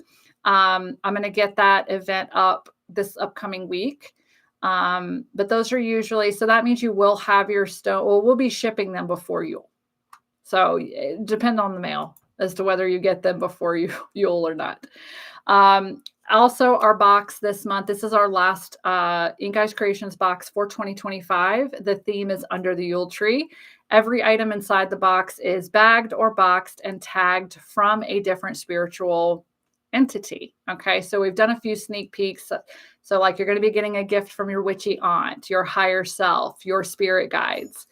I'm going to get that event up this upcoming week. But those are usually, so that means you will have your stone. Well, we'll be shipping them before Yule. So it depends on the mail as to whether you get them before Yule or not. Also, our box this month, this is our last Ink Eyes Creations box for 2025. The theme is Under the Yule Tree. Every item inside the box is bagged or boxed and tagged from a different spiritual entity. Okay, so we've done a few sneak peeks. So like you're going to be getting a gift from your witchy aunt, your higher self, your spirit guides.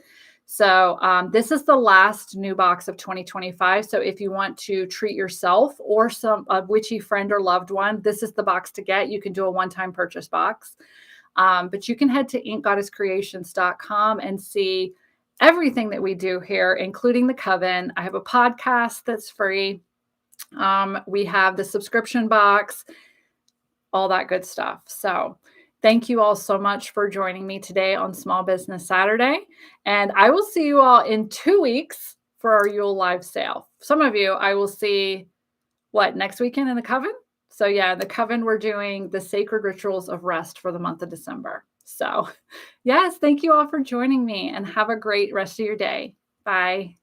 So this is the last new box of 2025. So if you want to treat yourself or a witchy friend or loved one, this is the box to get. You can do a one-time purchase box. But you can head to inkgoddesscreations.com and see everything that we do here, including the coven. I have a podcast that's free. We have the subscription box, all that good stuff. So thank you all so much for joining me today on Small Business Saturday. And I will see you all in 2 weeks for our Yule live sale. Some of you I will see next weekend in the coven. So yeah, in the coven, we're doing the sacred rituals of rest for the month of December. So yes, thank you all for joining me and have a great rest of your day. Bye.